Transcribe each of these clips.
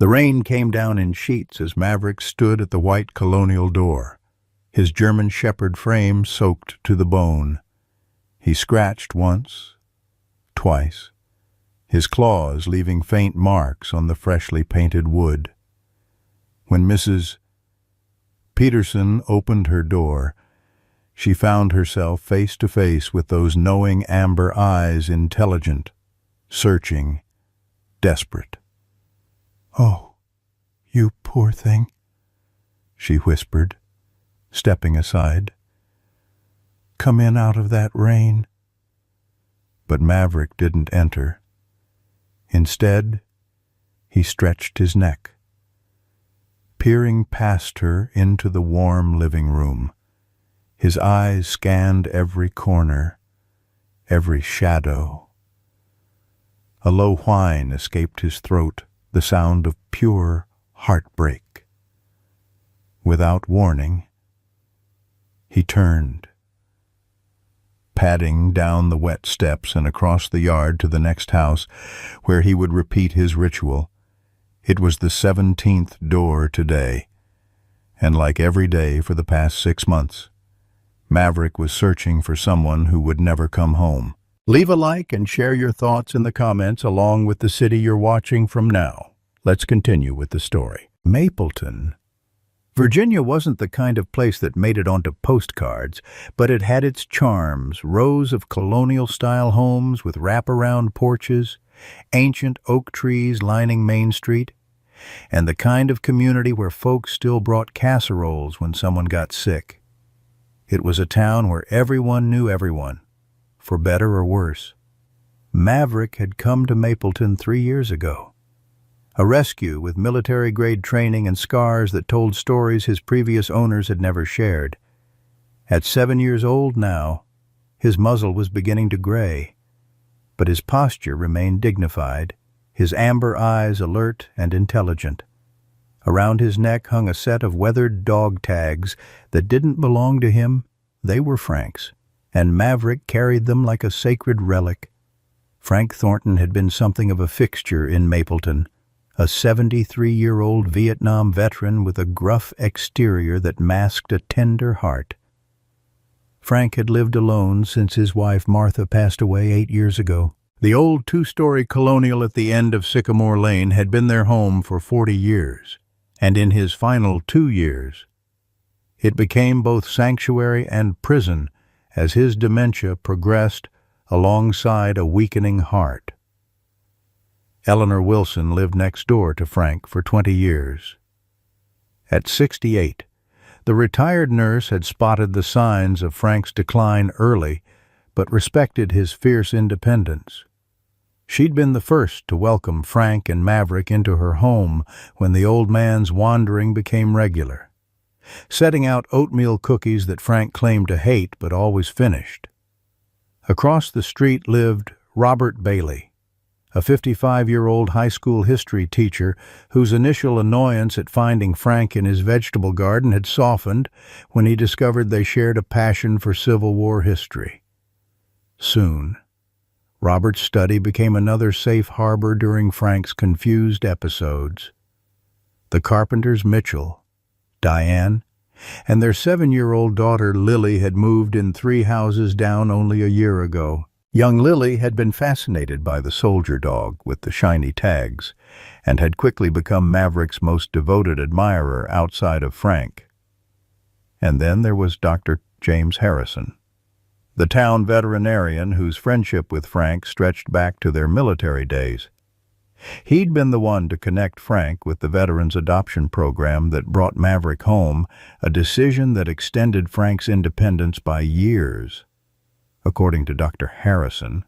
The rain came down in sheets as Maverick stood at the white colonial door, his German Shepherd frame soaked to the bone. He scratched once, twice, his claws leaving faint marks on the freshly painted wood. When Mrs. Peterson opened her door, she found herself face to face with those knowing amber eyes, intelligent, searching, desperate. "Oh, you poor thing," she whispered, stepping aside. "Come in out of that rain." But Maverick didn't enter. Instead, he stretched his neck, peering past her into the warm living room. His eyes scanned every corner, every shadow. A low whine escaped his throat, the sound of pure heartbreak. Without warning, he turned, padding down the wet steps and across the yard to the next house, where he would repeat his ritual. It was the 17th door today, and like every day for the past 6 months, Maverick was searching for someone who would never come home. Leave a like and share your thoughts in the comments along with the city you're watching from now. Let's continue with the story. Mapleton. Virginia wasn't the kind of place that made it onto postcards, but it had its charms: rows of colonial-style homes with wraparound porches, ancient oak trees lining Main Street, and the kind of community where folks still brought casseroles when someone got sick. It was a town where everyone knew everyone, for better or worse. Maverick had come to Mapleton 3 years ago. A rescue with military-grade training and scars that told stories his previous owners had never shared. At 7 years old now, his muzzle was beginning to gray, but his posture remained dignified, his amber eyes alert and intelligent. Around his neck hung a set of weathered dog tags that didn't belong to him. They were Frank's, and Maverick carried them like a sacred relic. Frank Thornton had been something of a fixture in Mapleton, a 73-year-old Vietnam veteran with a gruff exterior that masked a tender heart. Frank had lived alone since his wife Martha passed away 8 years ago. The old 2-story colonial at the end of Sycamore Lane had been their home for 40 years, and in his final 2 years, it became both sanctuary and prison as his dementia progressed alongside a weakening heart. Eleanor Wilson lived next door to Frank for 20 years. At 68, the retired nurse had spotted the signs of Frank's decline early, but respected his fierce independence. She'd been the first to welcome Frank and Maverick into her home when the old man's wandering became regular, setting out oatmeal cookies that Frank claimed to hate but always finished. Across the street lived Robert Bailey, a 55-year-old high school history teacher whose initial annoyance at finding Frank in his vegetable garden had softened when he discovered they shared a passion for Civil War history. Soon, Robert's study became another safe harbor during Frank's confused episodes. The carpenters Mitchell, Diane, and their 7-year-old daughter Lily had moved in 3 houses down only a year ago. Young Lily had been fascinated by the soldier dog with the shiny tags and had quickly become Maverick's most devoted admirer outside of Frank. And then there was Dr. James Harrison, the town veterinarian whose friendship with Frank stretched back to their military days. He'd been the one to connect Frank with the Veterans Adoption Program that brought Maverick home, a decision that extended Frank's independence by years. According to Dr. Harrison,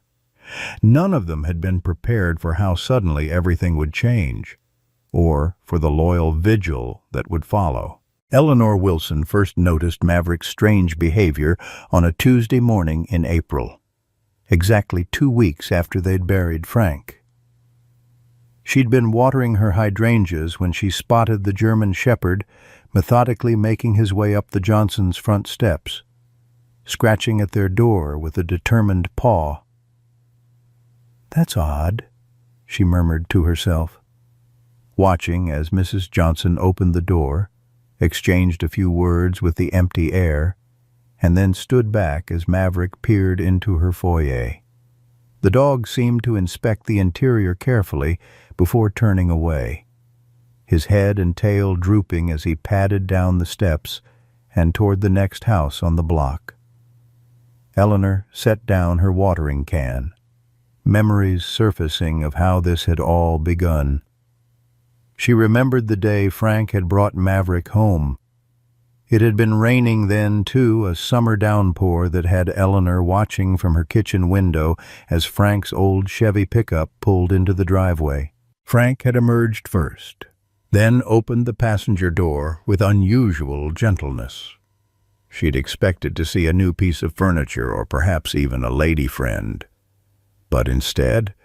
none of them had been prepared for how suddenly everything would change, or for the loyal vigil that would follow. Eleanor Wilson first noticed Maverick's strange behavior on a Tuesday morning in April, exactly 2 weeks after they'd buried Frank. She'd been watering her hydrangeas when she spotted the German Shepherd methodically making his way up the Johnsons' front steps, scratching at their door with a determined paw. "That's odd," she murmured to herself. watching as Mrs. Johnson opened the door, exchanged a few words with the empty air, and then stood back as Maverick peered into her foyer. The dog seemed to inspect the interior carefully before turning away, his head and tail drooping as he padded down the steps and toward the next house on the block. Eleanor set down her watering can, memories surfacing of how this had all begun. She remembered the day Frank had brought Maverick home. It had been raining then, too, a summer downpour that had Eleanor watching from her kitchen window as Frank's old Chevy pickup pulled into the driveway. Frank had emerged first, then opened the passenger door with unusual gentleness. She'd expected to see a new piece of furniture or perhaps even a lady friend. But instead,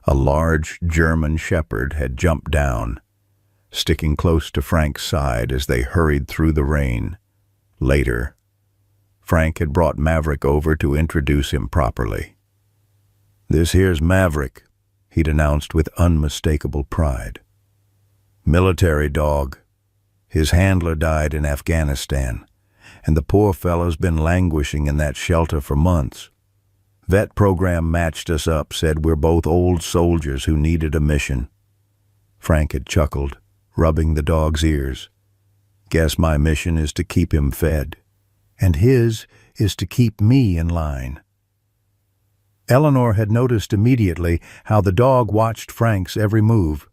a large German shepherd had jumped down, sticking close to Frank's side as they hurried through the rain. Later, Frank had brought Maverick over to introduce him properly. "This here's Maverick," he'd announced with unmistakable pride. "Military dog. His handler died in Afghanistan, and the poor fellow's been languishing in that shelter for months. Vet program matched us up, said we're both old soldiers who needed a mission." Frank had chuckled, rubbing the dog's ears. "Guess my mission is to keep him fed, and his is to keep me in line." Eleanor had noticed immediately how the dog watched Frank's every move,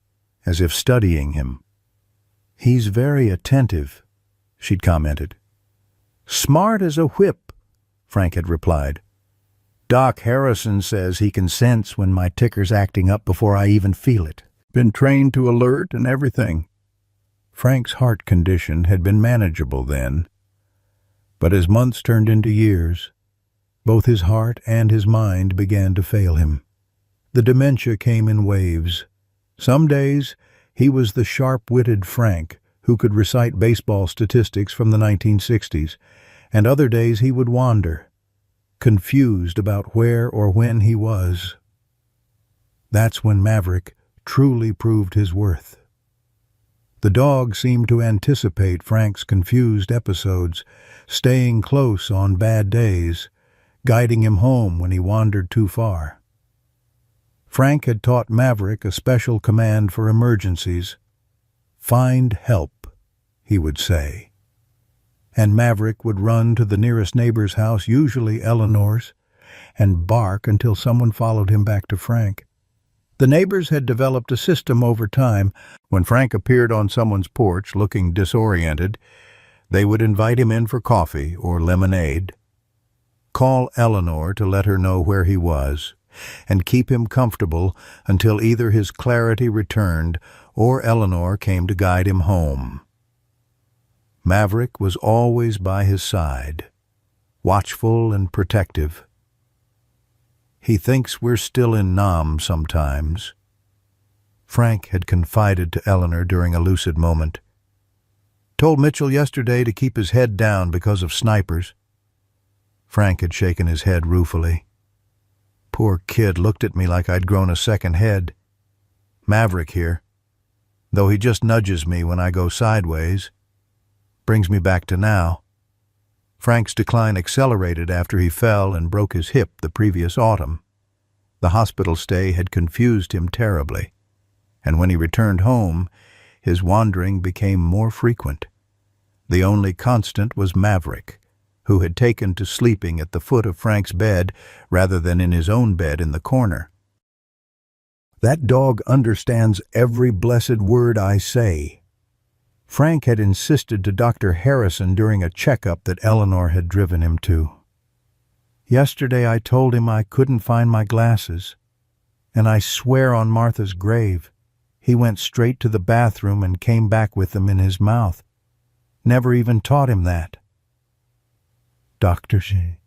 as if studying him. "He's very attentive," she'd commented. "Smart as a whip," Frank had replied. "Doc Harrison says he can sense when my ticker's acting up before I even feel it. Been trained to alert and everything." Frank's heart condition had been manageable then, but as months turned into years, both his heart and his mind began to fail him. The dementia came in waves. Some days he was the sharp-witted Frank who could recite baseball statistics from the 1960s, and other days he would wander, confused about where or when he was. That's when Maverick truly proved his worth. The dog seemed to anticipate Frank's confused episodes, staying close on bad days, guiding him home when he wandered too far. Frank had taught Maverick a special command for emergencies. "Find help," he would say. And Maverick would run to the nearest neighbor's house, usually Eleanor's, and bark until someone followed him back to Frank. The neighbors had developed a system over time. When Frank appeared on someone's porch looking disoriented, they would invite him in for coffee or lemonade, call Eleanor to let her know where he was, and keep him comfortable until either his clarity returned or Eleanor came to guide him home. Maverick was always by his side, watchful and protective. "He thinks we're still in Nam sometimes," Frank had confided to Eleanor during a lucid moment. "Told Mitchell yesterday to keep his head down because of snipers." Frank had shaken his head ruefully. "Poor kid looked at me like I'd grown a second head. Maverick here, though he just nudges me when I go sideways. Brings me back to now." Frank's decline accelerated after he fell and broke his hip the previous autumn. The hospital stay had confused him terribly, and when he returned home, his wandering became more frequent. The only constant was Maverick, who had taken to sleeping at the foot of Frank's bed rather than in his own bed in the corner. "That dog understands every blessed word I say," Frank had insisted to Dr. Harrison during a checkup that Eleanor had driven him to. "Yesterday I told him I couldn't find my glasses, and I swear on Martha's grave, he went straight to the bathroom and came back with them in his mouth. Never even taught him that." Dr.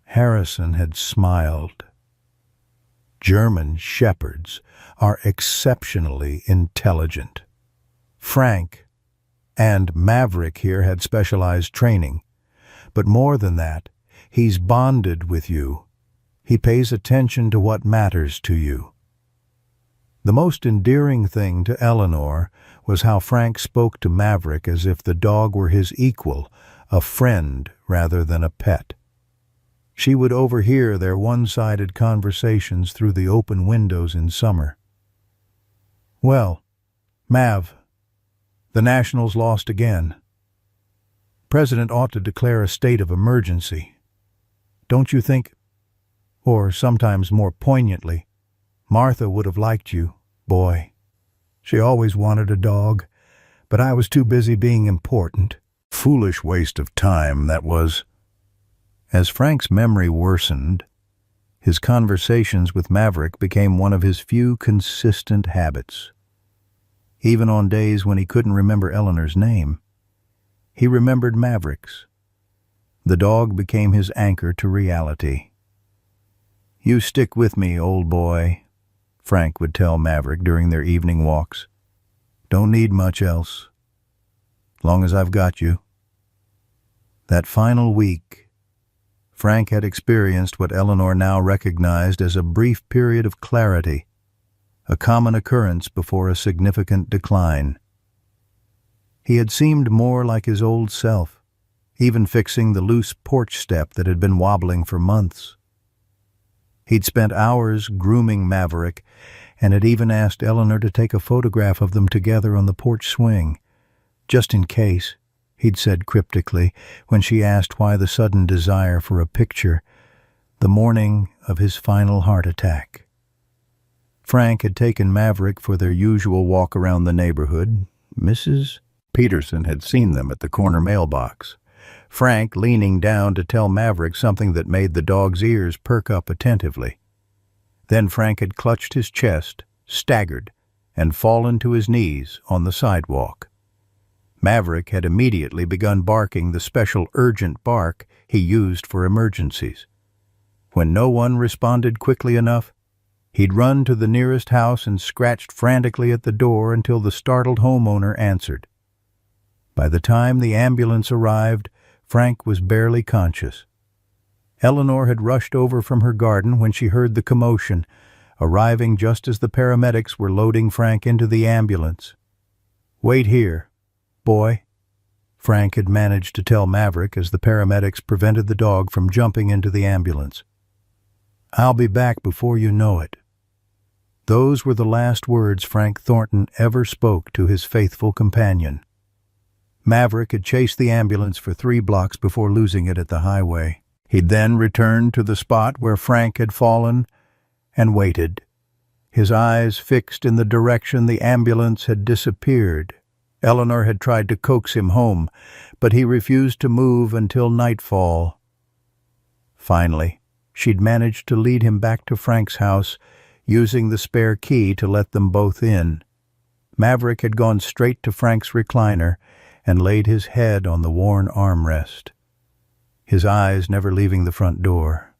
Harrison had smiled. German shepherds are exceptionally intelligent. Frank and Maverick here had specialized training. But more than that, he's bonded with you. He pays attention to what matters to you. The most endearing thing to Eleanor was how Frank spoke to Maverick as if the dog were his equal, a friend rather than a pet. She would overhear their one-sided conversations through the open windows in summer. "Well, Mav, the Nationals lost again. President ought to declare a state of emergency. Don't you think? Or sometimes more poignantly, Martha would have liked you, boy. She always wanted a dog, but I was too busy being important." Foolish waste of time, that was. As Frank's memory worsened, his conversations with Maverick became one of his few consistent habits. Even on days when he couldn't remember Eleanor's name, he remembered Maverick's. The dog became his anchor to reality. "You stick with me, old boy," Frank would tell Maverick during their evening walks. "Don't need much else. Long as I've got you." That final week, Frank had experienced what Eleanor now recognized as a brief period of clarity, a common occurrence before a significant decline. He had seemed more like his old self, even fixing the loose porch step that had been wobbling for months. He'd spent hours grooming Maverick and had even asked Eleanor to take a photograph of them together on the porch swing. "Just in case," he'd said cryptically when she asked why the sudden desire for a picture, the morning of his final heart attack. Frank had taken Maverick for their usual walk around the neighborhood. Mrs. Peterson had seen them at the corner mailbox, Frank leaning down to tell Maverick something that made the dog's ears perk up attentively. Then Frank had clutched his chest, staggered, and fallen to his knees on the sidewalk. Maverick had immediately begun barking the special urgent bark he used for emergencies. When no one responded quickly enough, he'd run to the nearest house and scratched frantically at the door until the startled homeowner answered. By the time the ambulance arrived, Frank was barely conscious. Eleanor had rushed over from her garden when she heard the commotion, arriving just as the paramedics were loading Frank into the ambulance. "Wait here, boy," Frank had managed to tell Maverick as the paramedics prevented the dog from jumping into the ambulance. "I'll be back before you know it." Those were the last words Frank Thornton ever spoke to his faithful companion. Maverick had chased the ambulance for 3 blocks before losing it at the highway. He'd then returned to the spot where Frank had fallen and waited, his eyes fixed in the direction the ambulance had disappeared. Eleanor had tried to coax him home, but he refused to move until nightfall. Finally, she'd managed to lead him back to Frank's house, using the spare key to let them both in. Maverick had gone straight to Frank's recliner and laid his head on the worn armrest, his eyes never leaving the front door.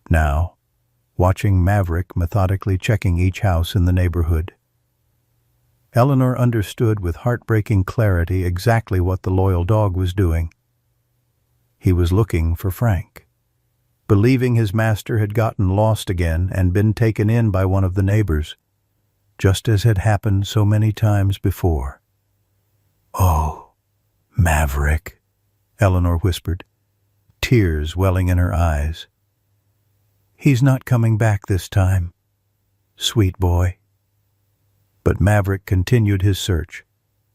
Now, watching Maverick methodically checking each house in the neighborhood. Eleanor understood with heartbreaking clarity exactly what the loyal dog was doing. He was looking for Frank, believing his master had gotten lost again and been taken in by one of the neighbors, just as had happened so many times before. "Oh, Maverick," Eleanor whispered, tears welling in her eyes. "He's not coming back this time, sweet boy." But Maverick continued his search,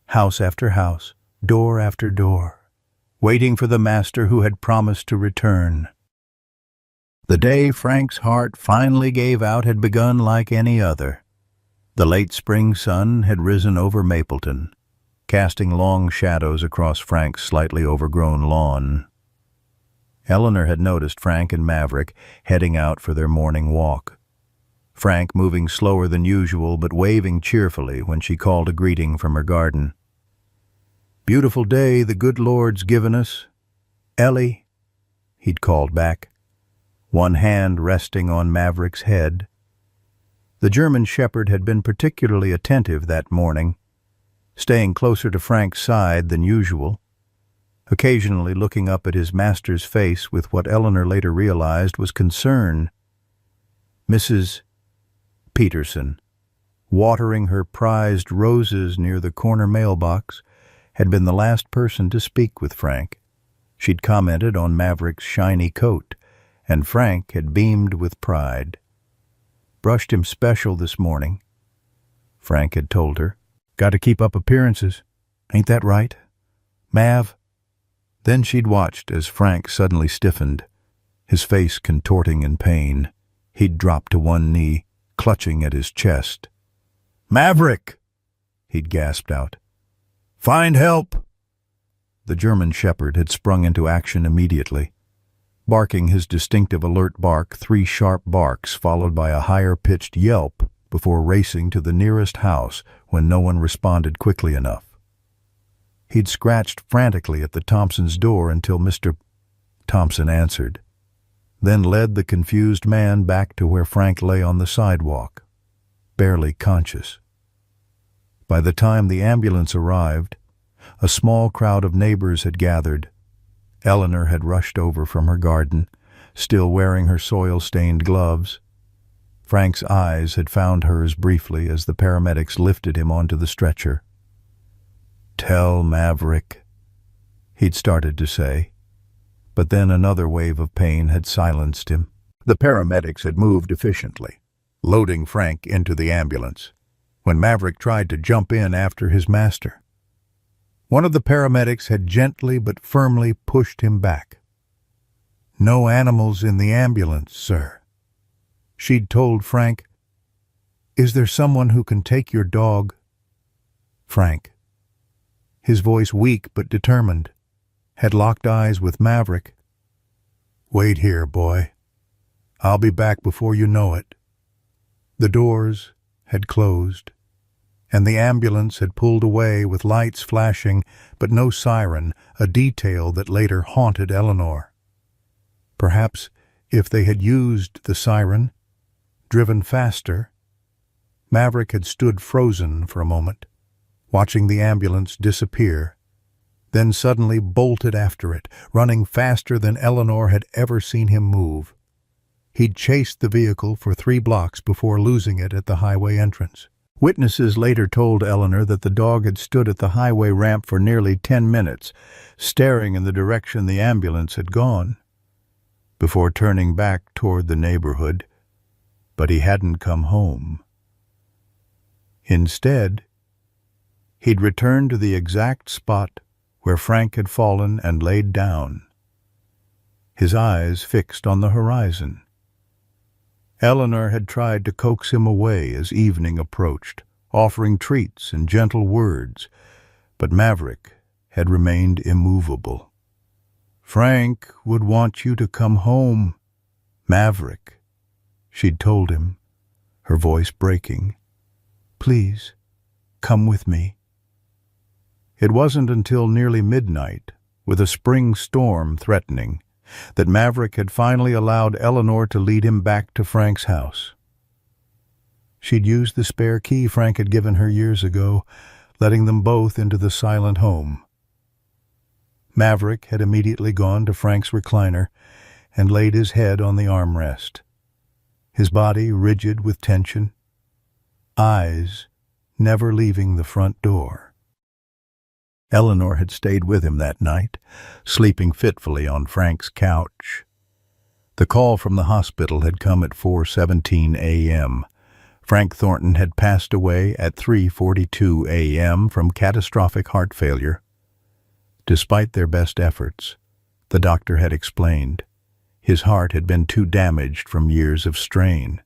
house after house, door after door, waiting for the master who had promised to return. The day Frank's heart finally gave out had begun like any other. The late spring sun had risen over Mapleton, casting long shadows across Frank's slightly overgrown lawn. Eleanor had noticed Frank and Maverick heading out for their morning walk, Frank moving slower than usual but waving cheerfully when she called a greeting from her garden. "Beautiful day the good Lord's given us, Ellie," he'd called back, one hand resting on Maverick's head. The German shepherd had been particularly attentive that morning, staying closer to Frank's side than usual, occasionally looking up at his master's face with what Eleanor later realized was concern. "Mrs. Peterson," watering her prized roses near the corner mailbox, had been the last person to speak with Frank. She'd commented on Maverick's shiny coat, and Frank had beamed with pride. "Brushed him special this morning," Frank had told her. "Got to keep up appearances. Ain't that right, Mav?" Then she'd watched as Frank suddenly stiffened, his face contorting in pain. He'd dropped to one knee, clutching at his chest. "Maverick!" he'd gasped out. "Find help!" The German shepherd had sprung into action immediately, barking his distinctive alert bark, 3 sharp barks followed by a higher-pitched yelp before racing to the nearest house when no one responded quickly enough. He'd scratched frantically at the Thompsons' door until Mr. Thompson answered, then led the confused man back to where Frank lay on the sidewalk, barely conscious. By the time the ambulance arrived, a small crowd of neighbors had gathered. Eleanor had rushed over from her garden, still wearing her soil-stained gloves. Frank's eyes had found hers briefly as the paramedics lifted him onto the stretcher. "Tell Maverick," he'd started to say, but then another wave of pain had silenced him. The paramedics had moved efficiently, loading Frank into the ambulance, when Maverick tried to jump in after his master. One of the paramedics had gently but firmly pushed him back. "No animals in the ambulance, sir," she'd told Frank. "Is there someone who can take your dog?" Frank, his voice weak but determined, had locked eyes with Maverick. "Wait here, boy. I'll be back before you know it." The doors had closed, and the ambulance had pulled away with lights flashing but no siren, a detail that later haunted Eleanor. Perhaps if they had used the siren, driven faster. Maverick had stood frozen for a moment, watching the ambulance disappear, then suddenly bolted after it, running faster than Eleanor had ever seen him move. He'd chased the vehicle for 3 blocks before losing it at the highway entrance. Witnesses later told Eleanor that the dog had stood at the highway ramp for nearly 10 minutes, staring in the direction the ambulance had gone, before turning back toward the neighborhood, but he hadn't come home. Instead, he'd returned to the exact spot where Frank had fallen and laid down, his eyes fixed on the horizon. Eleanor had tried to coax him away as evening approached, offering treats and gentle words, but Maverick had remained immovable. "Frank would want you to come home, Maverick," she'd told him, her voice breaking. "Please, come with me." It wasn't until nearly midnight, with a spring storm threatening, that Maverick had finally allowed Eleanor to lead him back to Frank's house. She'd used the spare key Frank had given her years ago, letting them both into the silent home. Maverick had immediately gone to Frank's recliner and laid his head on the armrest, his body rigid with tension, eyes never leaving the front door. Eleanor had stayed with him that night, sleeping fitfully on Frank's couch. The call from the hospital had come at 4:17 a.m. Frank Thornton had passed away at 3:42 a.m. from catastrophic heart failure. Despite their best efforts, the doctor had explained, his heart had been too damaged from years of strain.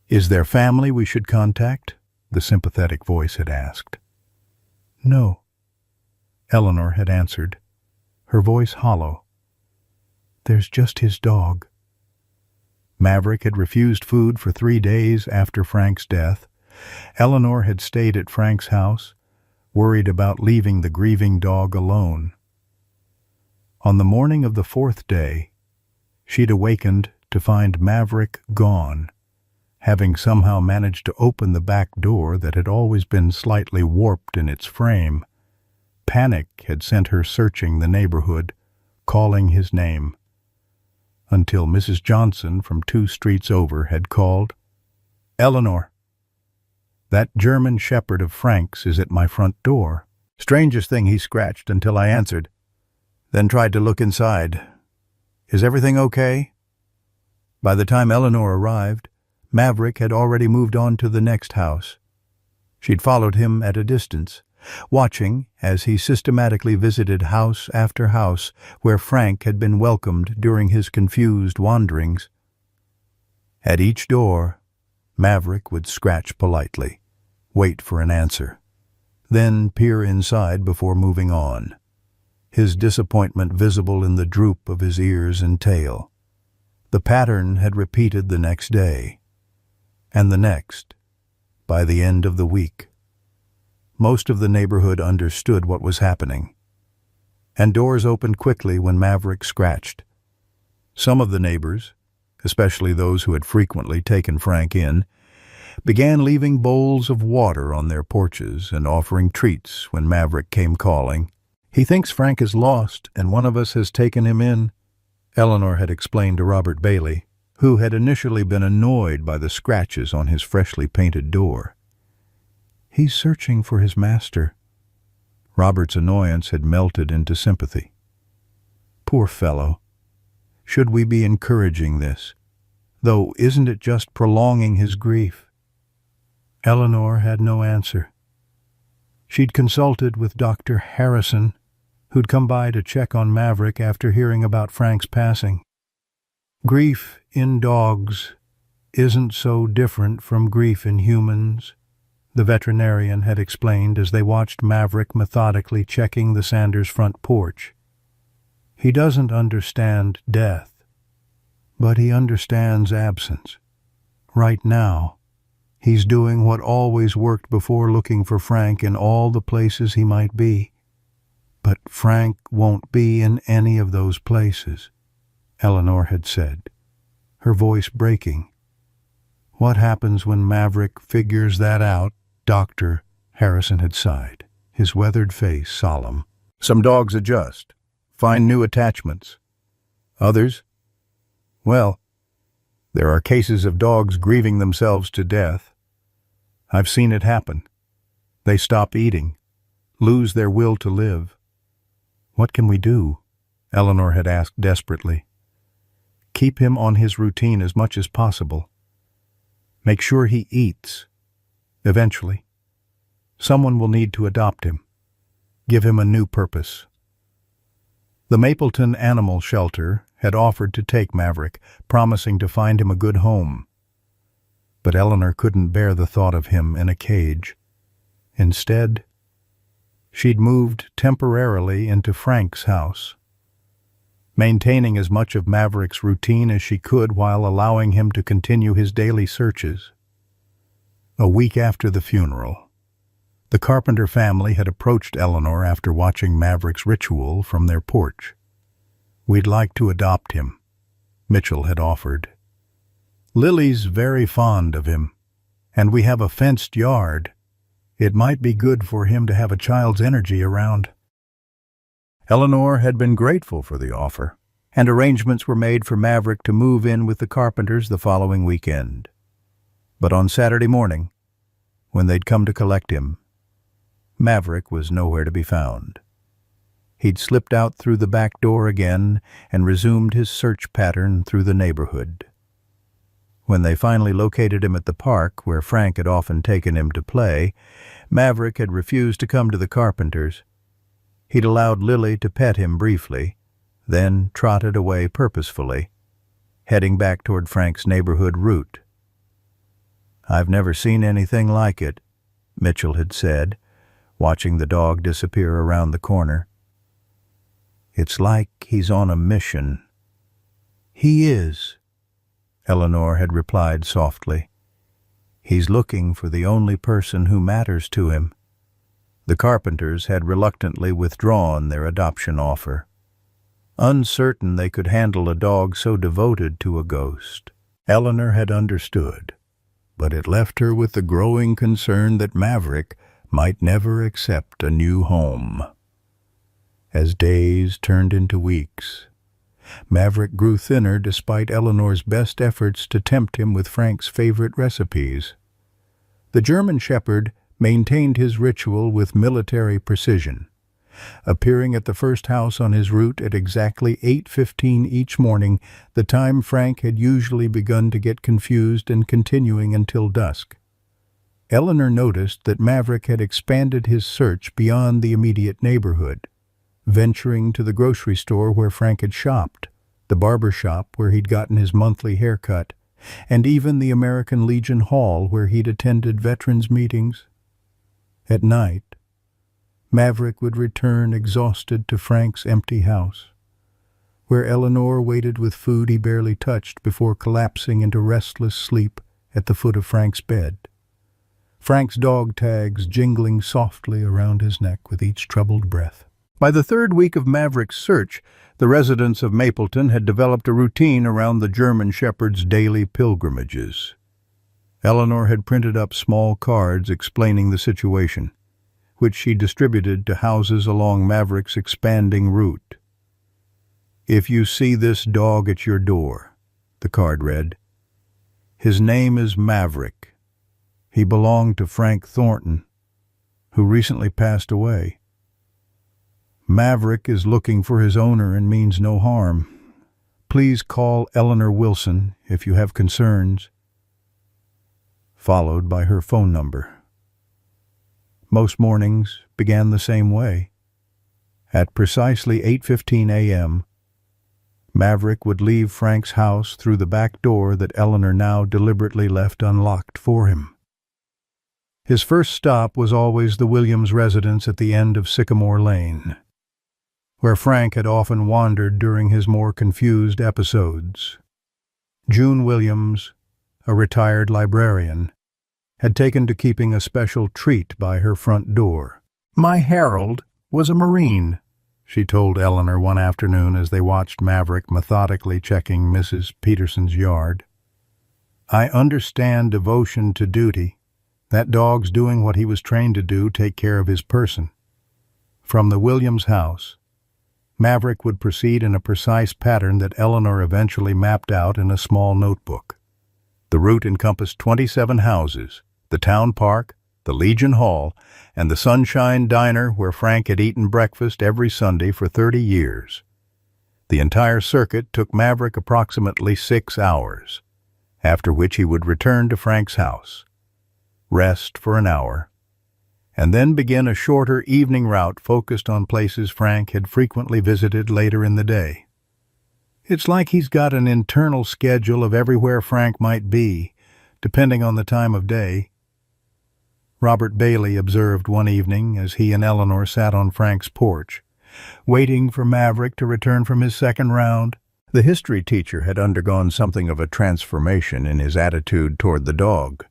"Is there family we should contact?" the sympathetic voice had asked. "No," Eleanor had answered, her voice hollow. "There's just his dog." Maverick had refused food for 3 days after Frank's death. Eleanor had stayed at Frank's house, worried about leaving the grieving dog alone. On the morning of the 4th day, she'd awakened to find Maverick gone, having somehow managed to open the back door that had always been slightly warped in its frame. Panic had sent her searching the neighborhood, calling his name, until Mrs. Johnson from 2 streets over had called, "Eleanor, That German shepherd of Frank's is at my front door. Strangest thing, he scratched until I answered, then tried to look inside. Is everything okay? By the time Eleanor arrived, Maverick had already moved on to the next house. She'd followed him at a distance, watching as he systematically visited house after house where Frank had been welcomed during his confused wanderings. At each door, Maverick would scratch politely, wait for an answer, then peer inside before moving on, his disappointment visible in the droop of his ears and tail. The pattern had repeated the next day, and the next, by the end of the week. Most of the neighborhood understood what was happening, and doors opened quickly when Maverick scratched. Some of the neighbors, especially those who had frequently taken Frank in, began leaving bowls of water on their porches and offering treats when Maverick came calling. "He thinks Frank is lost, and one of us has taken him in," Eleanor had explained to Robert Bailey, who had initially been annoyed by the scratches on his freshly painted door. "He's searching for his master." Robert's annoyance had melted into sympathy. Poor fellow. Should we be encouraging this? Though, isn't it just prolonging his grief? Eleanor had no answer. She'd consulted with Dr. Harrison, who'd come by to check on Maverick after hearing about Frank's passing. Grief in dogs isn't so different from grief in humans, the veterinarian had explained as they watched Maverick methodically checking the Sanders front porch. He doesn't understand death, but he understands absence. Right now, he's doing what always worked before, looking for Frank in all the places he might be. But Frank won't be in any of those places, Eleanor had said, her voice breaking. What happens when Maverick figures that out? Dr. Harrison had sighed, his weathered face solemn. Some dogs adjust, find new attachments. Others, well, there are cases of dogs grieving themselves to death. I've seen it happen. They stop eating, lose their will to live. What can we do? Eleanor had asked desperately. Keep him on his routine as much as possible. Make sure he eats. Eventually, someone will need to adopt him, give him a new purpose. The Mapleton Animal Shelter had offered to take Maverick, promising to find him a good home. But Eleanor couldn't bear the thought of him in a cage. Instead, she'd moved temporarily into Frank's house, maintaining as much of Maverick's routine as she could while allowing him to continue his daily searches. A week after the funeral, the Carpenter family had approached Eleanor after watching Maverick's ritual from their porch. We'd like to adopt him, Mitchell had offered. Lily's very fond of him, and we have a fenced yard. It might be good for him to have a child's energy around. Eleanor had been grateful for the offer, and arrangements were made for Maverick to move in with the Carpenters the following weekend. But on Saturday morning, when they'd come to collect him, Maverick was nowhere to be found. He'd slipped out through the back door again and resumed his search pattern through the neighborhood. When they finally located him at the park where Frank had often taken him to play, Maverick had refused to come to the Carpenters. He'd allowed Lily to pet him briefly, then trotted away purposefully, heading back toward Frank's neighborhood route. "I've never seen anything like it," Mitchell had said, watching the dog disappear around the corner. "It's like he's on a mission." "He is," Eleanor had replied softly. "He's looking for the only person who matters to him." The Carpenters had reluctantly withdrawn their adoption offer, uncertain they could handle a dog so devoted to a ghost. Eleanor had understood, but it left her with the growing concern that Maverick might never accept a new home. As days turned into weeks, Maverick grew thinner despite Eleanor's best efforts to tempt him with Frank's favorite recipes. The German Shepherd maintained his ritual with military precision, appearing at the first house on his route at exactly 8:15 each morning, the time Frank had usually begun to get confused, and continuing until dusk. Eleanor noticed that Maverick had expanded his search beyond the immediate neighborhood, venturing to the grocery store where Frank had shopped, the barber shop where he'd gotten his monthly haircut, and even the American Legion Hall where he'd attended veterans meetings. At night, Maverick would return exhausted to Frank's empty house, where Eleanor waited with food he barely touched before collapsing into restless sleep at the foot of Frank's bed, Frank's dog tags jingling softly around his neck with each troubled breath. By the third week of Maverick's search, the residents of Mapleton had developed a routine around the German Shepherd's daily pilgrimages. Eleanor had printed up small cards explaining the situation, which she distributed to houses along Maverick's expanding route. "If you see this dog at your door," the card read, "his name is Maverick. He belonged to Frank Thornton, who recently passed away. Maverick is looking for his owner and means no harm. Please call Eleanor Wilson if you have concerns," followed by her phone number. Most mornings began the same way. At precisely 8:15 a.m., Maverick would leave Frank's house through the back door that Eleanor now deliberately left unlocked for him. His first stop was always the Williams residence at the end of Sycamore Lane, where Frank had often wandered during his more confused episodes. June Williams, a retired librarian, had taken to keeping a special treat by her front door. "My Harold was a Marine," she told Eleanor one afternoon as they watched Maverick methodically checking Mrs. Peterson's yard. "I understand devotion to duty. That dog's doing what he was trained to do, take care of his person." From the Williams house, Maverick would proceed in a precise pattern that Eleanor eventually mapped out in a small notebook. The route encompassed 27 houses, the town park, the Legion Hall, and the Sunshine Diner where Frank had eaten breakfast every Sunday for 30 years. The entire circuit took Maverick approximately 6 hours, after which he would return to Frank's house, rest for an hour, and then begin a shorter evening route focused on places Frank had frequently visited later in the day. "It's like he's got an internal schedule of everywhere Frank might be, depending on the time of day," Robert Bailey observed one evening as he and Eleanor sat on Frank's porch, waiting for Maverick to return from his second round. The history teacher had undergone something of a transformation in his attitude toward the dog,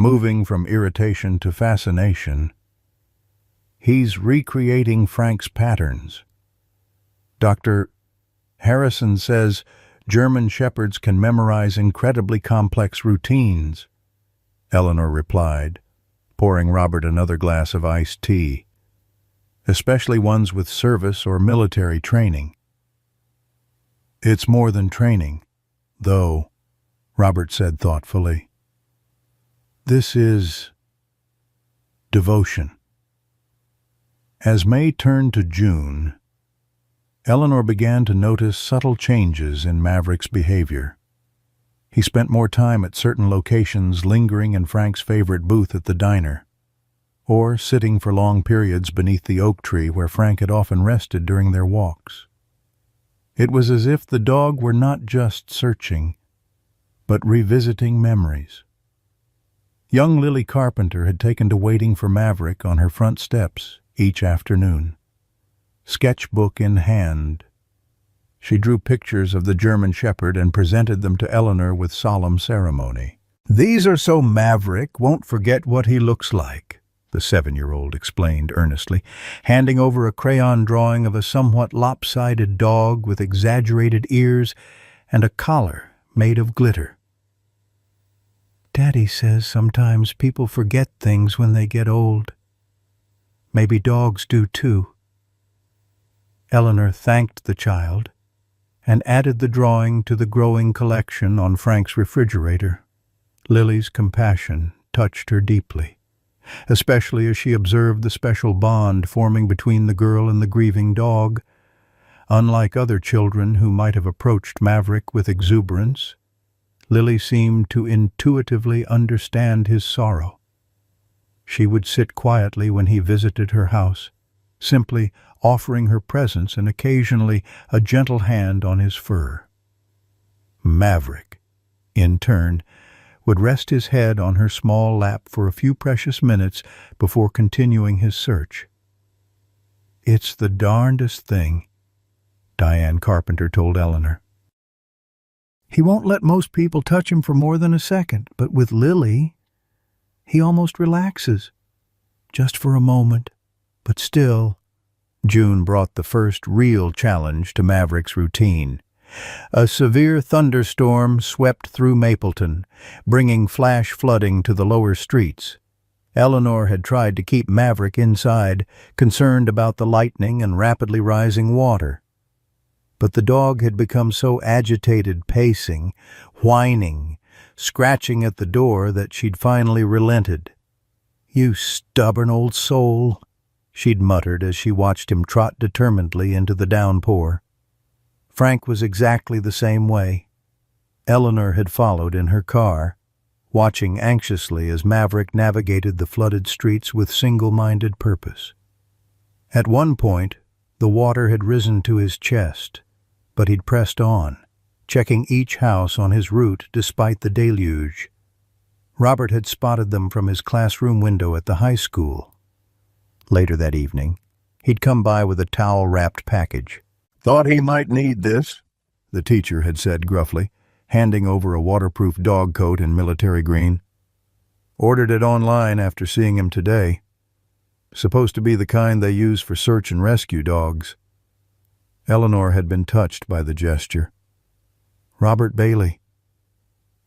moving from irritation to fascination. "He's recreating Frank's patterns. Dr. Harrison says German Shepherds can memorize incredibly complex routines," Eleanor replied, pouring Robert another glass of iced tea, "especially ones with service or military training." "It's more than training, though," Robert said thoughtfully. "This is devotion." As May turned to June, Eleanor began to notice subtle changes in Maverick's behavior. He spent more time at certain locations lingering in Frank's favorite booth at the diner, or sitting for long periods beneath the oak tree where Frank had often rested during their walks. It was as if the dog were not just searching, but revisiting memories. Young Lily Carpenter had taken to waiting for Maverick on her front steps each afternoon. Sketchbook in hand, she drew pictures of the German Shepherd and presented them to Eleanor with solemn ceremony. "These are so Maverick won't forget what he looks like," the 7-year-old explained earnestly, handing over a crayon drawing of a somewhat lopsided dog with exaggerated ears and a collar made of glitter. "Daddy says sometimes people forget things when they get old. Maybe dogs do too." Eleanor thanked the child and added the drawing to the growing collection on Frank's refrigerator. Lily's compassion touched her deeply, especially as she observed the special bond forming between the girl and the grieving dog. Unlike other children who might have approached Maverick with exuberance, Lily seemed to intuitively understand his sorrow. She would sit quietly when he visited her house, simply offering her presence and occasionally a gentle hand on his fur. Maverick, in turn, would rest his head on her small lap for a few precious minutes before continuing his search. "It's the darndest thing," Diane Carpenter told Eleanor. "He won't let most people touch him for more than a second, but with Lily, he almost relaxes. Just for a moment, but still." June brought the first real challenge to Maverick's routine. A severe thunderstorm swept through Mapleton, bringing flash flooding to the lower streets. Eleanor had tried to keep Maverick inside, concerned about the lightning and rapidly rising water. But the dog had become so agitated, pacing, whining, scratching at the door, that she'd finally relented. "You stubborn old soul," she'd muttered as she watched him trot determinedly into the downpour. Frank was exactly the same way. Eleanor had followed in her car, watching anxiously as Maverick navigated the flooded streets with single-minded purpose. At one point, the water had risen to his chest, but he'd pressed on, checking each house on his route despite the deluge. Robert had spotted them from his classroom window at the high school. Later that evening, he'd come by with a towel-wrapped package. "Thought he might need this," the teacher had said gruffly, handing over a waterproof dog coat in military green. "Ordered it online after seeing him today. Supposed to be the kind they use for search and rescue dogs." Eleanor had been touched by the gesture. "Robert Bailey,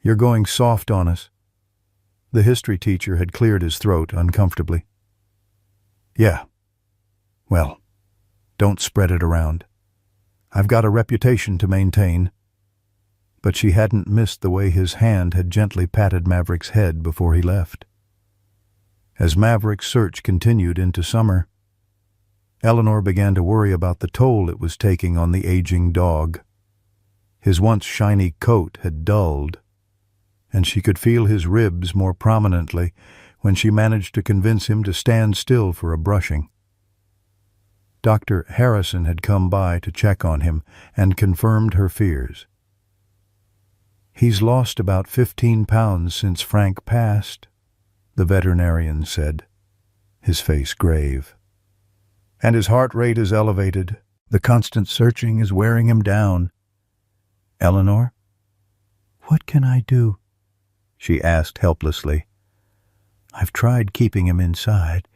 you're going soft on us." The history teacher had cleared his throat uncomfortably. "Yeah. Well, don't spread it around. I've got a reputation to maintain." But she hadn't missed the way his hand had gently patted Maverick's head before he left. As Maverick's search continued into summer, Eleanor began to worry about the toll it was taking on the aging dog. His once shiny coat had dulled, and she could feel his ribs more prominently when she managed to convince him to stand still for a brushing. Dr. Harrison had come by to check on him and confirmed her fears. "He's lost about 15 pounds since Frank passed," the veterinarian said, his face grave. "And his heart rate is elevated. The constant searching is wearing him down." "Eleanor, what can I do?" she asked helplessly. "I've tried keeping him inside,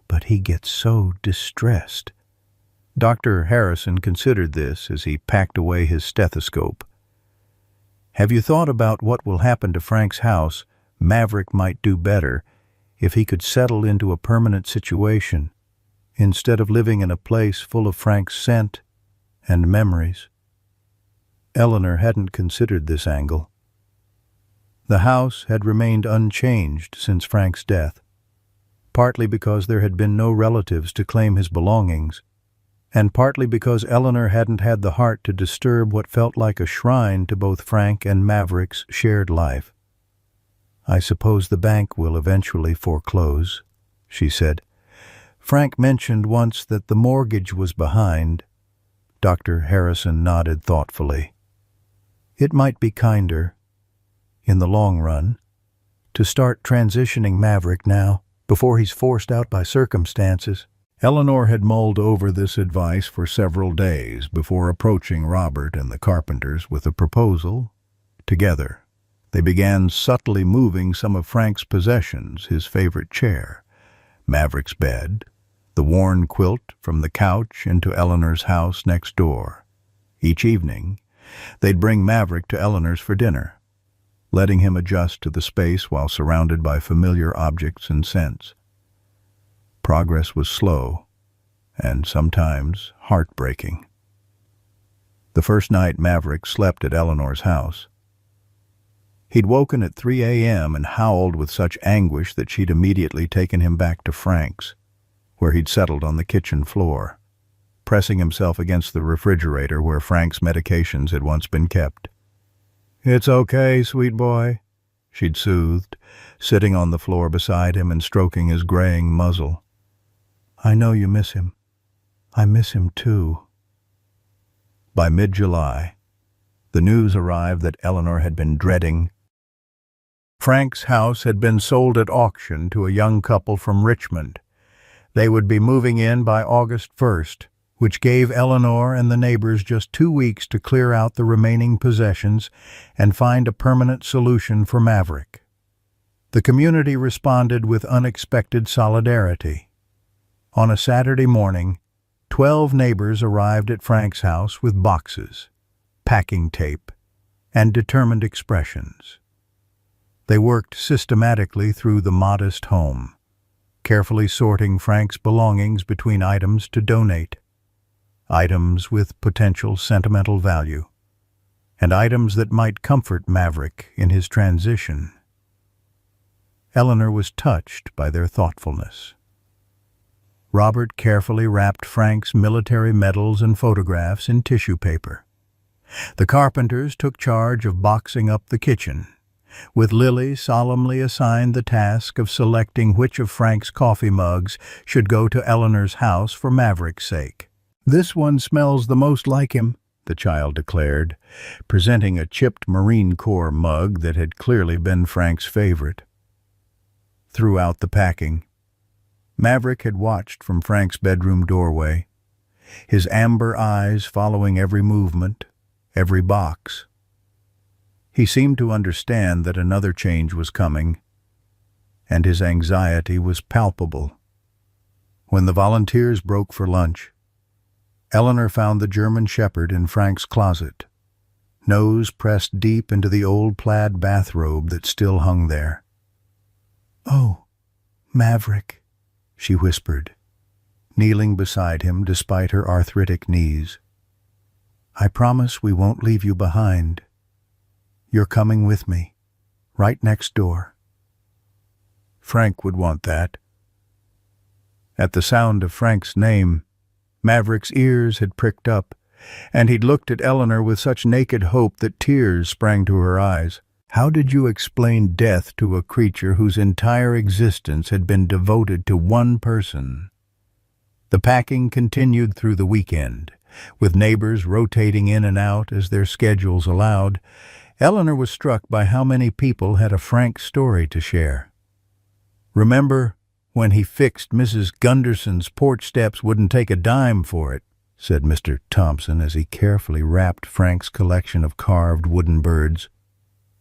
but he gets so distressed." Dr. Harrison considered this as he packed away his stethoscope. "Have you thought about what will happen to Frank's house? Maverick might do better if he could settle into a permanent situation, instead of living in a place full of Frank's scent and memories." Eleanor hadn't considered this angle. The house had remained unchanged since Frank's death, partly because there had been no relatives to claim his belongings, and partly because Eleanor hadn't had the heart to disturb what felt like a shrine to both Frank and Maverick's shared life. "I suppose the bank will eventually foreclose," she said. "Frank mentioned once that the mortgage was behind." Dr. Harrison nodded thoughtfully. "It might be kinder, in the long run, to start transitioning Maverick now, before he's forced out by circumstances." Eleanor had mulled over this advice for several days before approaching Robert and the Carpenters with a proposal. Together, they began subtly moving some of Frank's possessions, his favorite chair, Maverick's bed, the worn quilt from the couch into Eleanor's house next door. Each evening, they'd bring Maverick to Eleanor's for dinner, letting him adjust to the space while surrounded by familiar objects and scents. Progress was slow, and sometimes heartbreaking. The first night Maverick slept at Eleanor's house, He'd woken at 3 a.m. and howled with such anguish that she'd immediately taken him back to Frank's, where he'd settled on the kitchen floor, pressing himself against the refrigerator where Frank's medications had once been kept. "It's okay, sweet boy," she'd soothed, sitting on the floor beside him and stroking his graying muzzle. "I know you miss him. I miss him too." By mid-July, the news arrived that Eleanor had been dreading. Frank's house had been sold at auction to a young couple from Richmond. They would be moving in by August 1st, which gave Eleanor and the neighbors just 2 weeks to clear out the remaining possessions and find a permanent solution for Maverick. The community responded with unexpected solidarity. On a Saturday morning, 12 neighbors arrived at Frank's house with boxes, packing tape, and determined expressions. They worked systematically through the modest home, carefully sorting Frank's belongings between items to donate, items with potential sentimental value, and items that might comfort Maverick in his transition. Eleanor was touched by their thoughtfulness. Robert carefully wrapped Frank's military medals and photographs in tissue paper. The carpenters took charge of boxing up the kitchen, with Lily solemnly assigned the task of selecting which of Frank's coffee mugs should go to Eleanor's house for Maverick's sake. "This one smells the most like him," the child declared, presenting a chipped Marine Corps mug that had clearly been Frank's favorite. Throughout the packing, Maverick had watched from Frank's bedroom doorway, his amber eyes following every movement, every box. He seemed to understand that another change was coming, and his anxiety was palpable. When the volunteers broke for lunch, Eleanor found the German Shepherd in Frank's closet, nose pressed deep into the old plaid bathrobe that still hung there. "Oh, Maverick," she whispered, kneeling beside him despite her arthritic knees. "I promise we won't leave you behind. You're coming with me, right next door." Frank would want that. At the sound of Frank's name, Maverick's ears had pricked up, and he'd looked at Eleanor with such naked hope that tears sprang to her eyes. How did you explain death to a creature whose entire existence had been devoted to one person? The packing continued through the weekend, with neighbors rotating in and out as their schedules allowed. Eleanor was struck by how many people had a Frank story to share. "Remember when he fixed Mrs. Gunderson's porch steps, wouldn't take a dime for it," said Mr. Thompson as he carefully wrapped Frank's collection of carved wooden birds.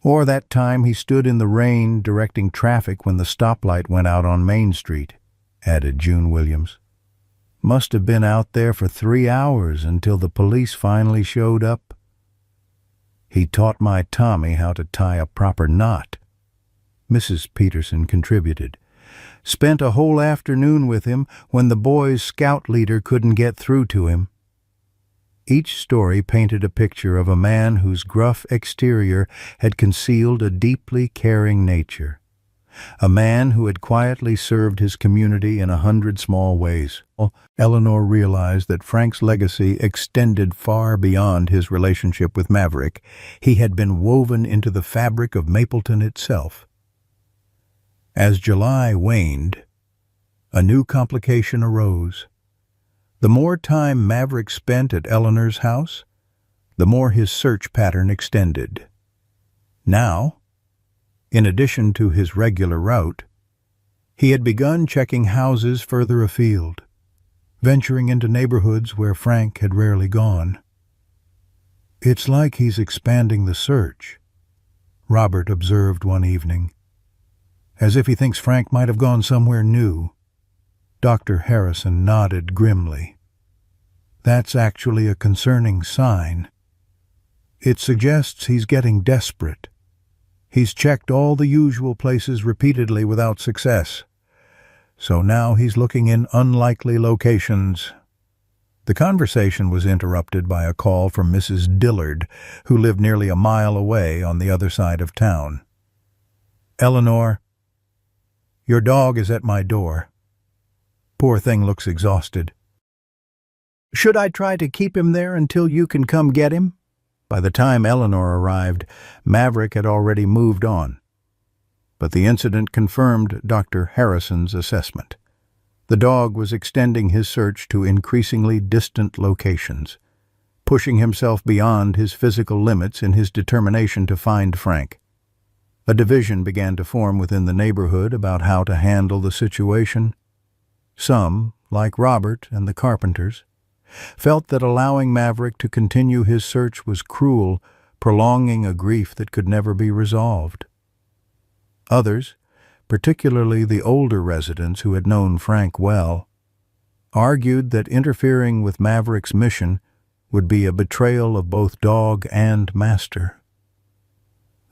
"Or that time he stood in the rain directing traffic when the stoplight went out on Main Street," added June Williams. "Must have been out there for 3 hours until the police finally showed up. He taught my Tommy how to tie a proper knot," Mrs. Peterson contributed. "Spent a whole afternoon with him when the boys' scout leader couldn't get through to him." Each story painted a picture of a man whose gruff exterior had concealed a deeply caring nature, a man who had quietly served his community in 100 small ways. Eleanor realized that Frank's legacy extended far beyond his relationship with Maverick. He had been woven into the fabric of Mapleton itself. As July waned, a new complication arose. The more time Maverick spent at Eleanor's house, the more his search pattern extended. Now, in addition to his regular route, he had begun checking houses further afield, venturing into neighborhoods where Frank had rarely gone. "It's like he's expanding the search," Robert observed one evening. "As if he thinks Frank might have gone somewhere new." Dr. Harrison nodded grimly. "That's actually a concerning sign. It suggests he's getting desperate. He's checked all the usual places repeatedly without success. So now he's looking in unlikely locations. The conversation was interrupted by a call from Mrs. Dillard, who lived nearly a mile away on the other side of town. "Eleanor, your dog is at my door. Poor thing looks exhausted. Should I try to keep him there until you can come get him?" By the time Eleanor arrived, Maverick had already moved on. But the incident confirmed Dr. Harrison's assessment. The dog was extending his search to increasingly distant locations, pushing himself beyond his physical limits in his determination to find Frank. A division began to form within the neighborhood about how to handle the situation. Some, like Robert and the Carpenters, felt that allowing Maverick to continue his search was cruel, prolonging a grief that could never be resolved. Others, particularly the older residents who had known Frank well, argued that interfering with Maverick's mission would be a betrayal of both dog and master.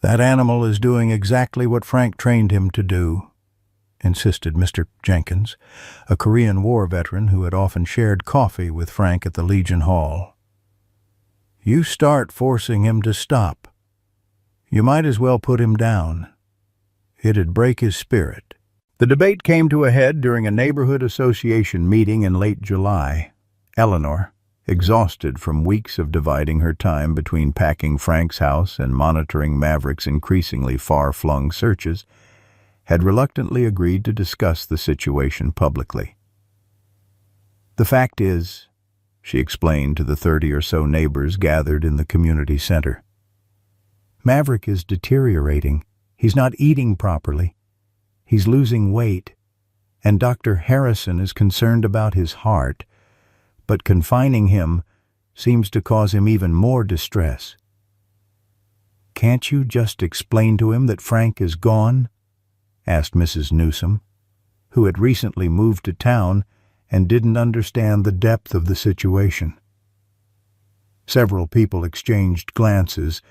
"That animal is doing exactly what Frank trained him to do," insisted Mr. Jenkins, a Korean War veteran who had often shared coffee with Frank at the Legion Hall. "You start forcing him to stop. You might as well put him down. It'd break his spirit." The debate came to a head during a neighborhood association meeting in late July. Eleanor, exhausted from weeks of dividing her time between packing Frank's house and monitoring Maverick's increasingly far-flung searches, had reluctantly agreed to discuss the situation publicly. "The fact is," she explained to the 30 or so neighbors gathered in the community center, "Maverick is deteriorating. He's not eating properly. He's losing weight, and Dr. Harrison is concerned about his heart, but confining him seems to cause him even more distress. Can't you just explain to him that Frank is gone?" asked Mrs. Newsom, who had recently moved to town and didn't understand the depth of the situation. Several people exchanged glances,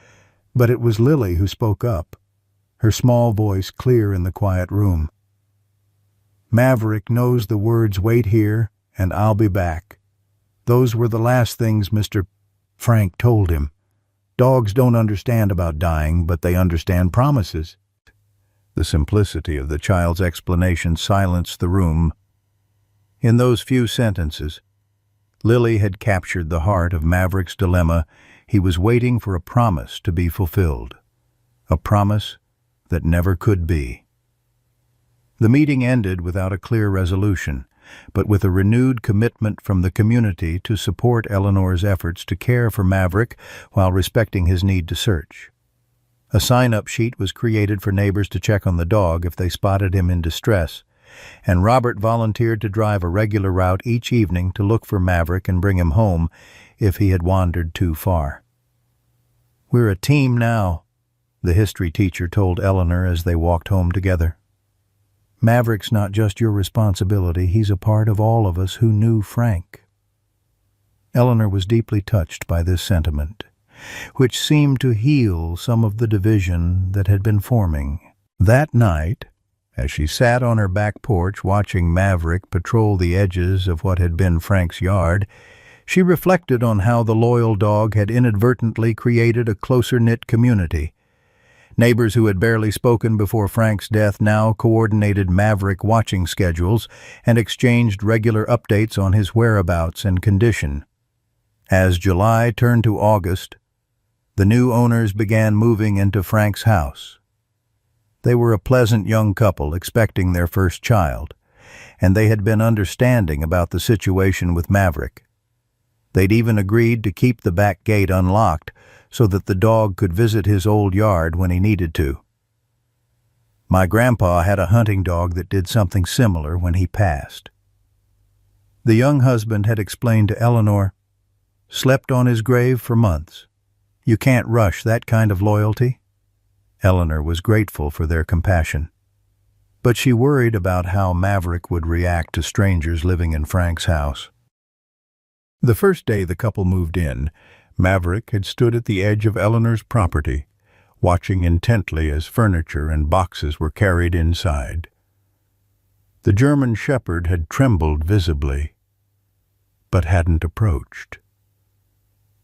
but it was Lily who spoke up, her small voice clear in the quiet room. "Maverick knows the words 'wait here' and 'I'll be back.' Those were the last things Mr. Frank told him. Dogs don't understand about dying, but they understand promises." The simplicity of the child's explanation silenced the room. In those few sentences, Lily had captured the heart of Maverick's dilemma. He was waiting for a promise to be fulfilled, a promise that never could be. The meeting ended without a clear resolution, but with a renewed commitment from the community to support Eleanor's efforts to care for Maverick while respecting his need to search. A sign-up sheet was created for neighbors to check on the dog if they spotted him in distress, and Robert volunteered to drive a regular route each evening to look for Maverick and bring him home if he had wandered too far. "We're a team now," the history teacher told Eleanor as they walked home together. "Maverick's not just your responsibility, he's a part of all of us who knew Frank." Eleanor was deeply touched by this sentiment, which seemed to heal some of the division that had been forming. That night, as she sat on her back porch watching Maverick patrol the edges of what had been Frank's yard, she reflected on how the loyal dog had inadvertently created a closer-knit community. Neighbors who had barely spoken before Frank's death now coordinated Maverick watching schedules and exchanged regular updates on his whereabouts and condition. As July turned to August, the new owners began moving into Frank's house. They were a pleasant young couple expecting their first child, and they had been understanding about the situation with Maverick. They'd even agreed to keep the back gate unlocked so that the dog could visit his old yard when he needed to. "My grandpa had a hunting dog that did something similar when he passed." The young husband had explained to Eleanor, "Slept on his grave for months. You can't rush that kind of loyalty." Eleanor was grateful for their compassion, but she worried about how Maverick would react to strangers living in Frank's house. The first day the couple moved in, Maverick had stood at the edge of Eleanor's property, watching intently as furniture and boxes were carried inside. The German shepherd had trembled visibly. but hadn't approached.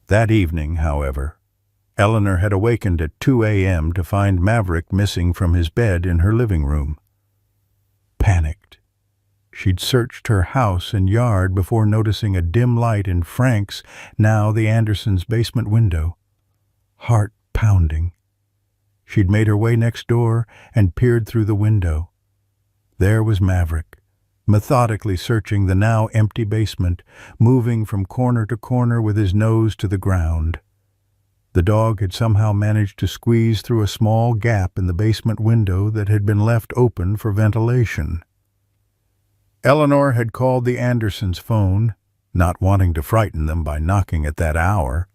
That evening, however, Eleanor had awakened at 2 a.m. to find Maverick missing from his bed in her living room. Panicked, she'd searched her house and yard before noticing a dim light in Frank's, now the Andersons' basement window. Heart pounding, she'd made her way next door and peered through the window. There was Maverick, methodically searching the now empty basement, moving from corner to corner with his nose to the ground. The dog had somehow managed to squeeze through a small gap in the basement window that had been left open for ventilation. Eleanor had called the Andersons' phone, not wanting to frighten them by knocking at that hour.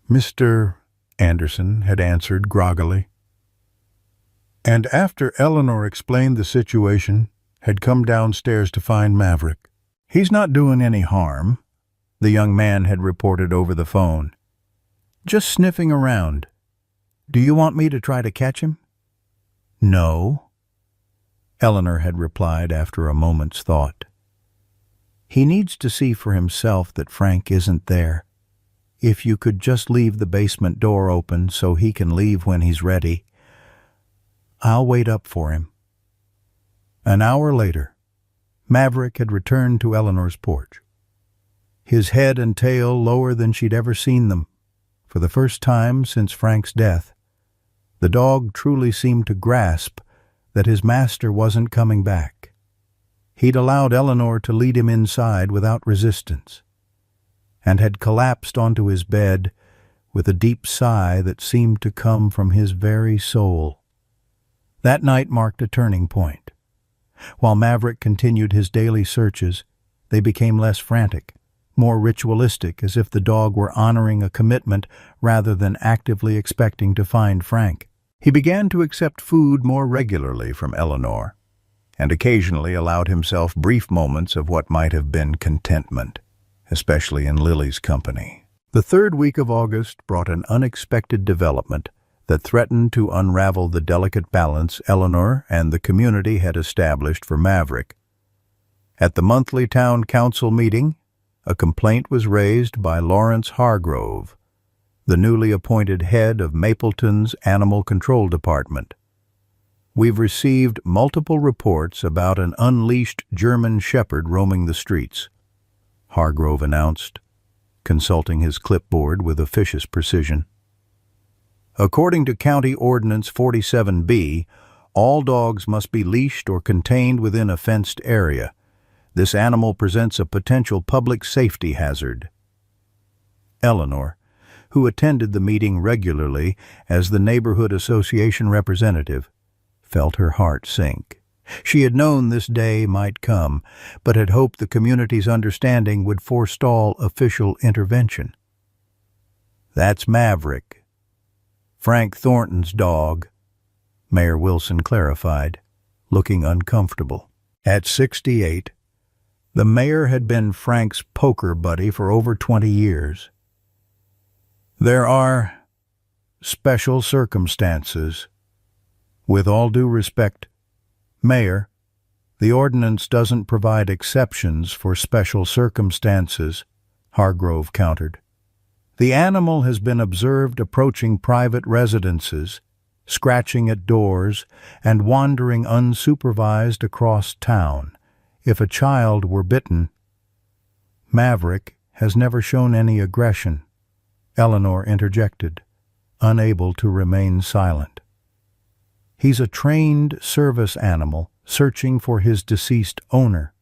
Mr. Anderson had answered groggily, and after Eleanor explained the situation, had come downstairs to find Maverick. "He's not doing any harm," the young man had reported over the phone. "Just sniffing around. Do you want me to try to catch him?" "No," Eleanor had replied after a moment's thought. "He needs to see for himself that Frank isn't there. If you could just leave the basement door open so he can leave when he's ready. I'll wait up for him." An hour later, Maverick had returned to Eleanor's porch, his head and tail lower than she'd ever seen them. For the first time since Frank's death, the dog truly seemed to grasp that his master wasn't coming back. He'd allowed Eleanor to lead him inside without resistance, and had collapsed onto his bed with a deep sigh that seemed to come from his very soul. That night marked a turning point. While Maverick continued his daily searches, they became less frantic, more ritualistic, as if the dog were honoring a commitment rather than actively expecting to find Frank. He began to accept food more regularly from Eleanor, and occasionally allowed himself brief moments of what might have been contentment, especially in Lily's company. The third week of August brought an unexpected development that threatened to unravel the delicate balance Eleanor and the community had established for Maverick. At the monthly town council meeting, a complaint was raised by Lawrence Hargrove, the newly appointed head of Mapleton's Animal Control Department. "We've received multiple reports about an unleashed German Shepherd roaming the streets," Hargrove announced, consulting his clipboard with officious precision. "According to County Ordinance 47B, all dogs must be leashed or contained within a fenced area. This animal presents a potential public safety hazard." Eleanor, who attended the meeting regularly as the neighborhood association representative, felt her heart sink. She had known this day might come, but had hoped the community's understanding would forestall official intervention. "That's Maverick, Frank Thornton's dog," Mayor Wilson clarified, looking uncomfortable. At 68, the mayor had been Frank's poker buddy for over 20 years. "There are special circumstances. With all due respect, Mayor, the ordinance doesn't provide exceptions for special circumstances," Hargrove countered. "The animal has been observed approaching private residences, scratching at doors, and wandering unsupervised across town. If a child were bitten—" "Maverick has never shown any aggression," Eleanor interjected, unable to remain silent. "He's a trained service animal searching for his deceased owner.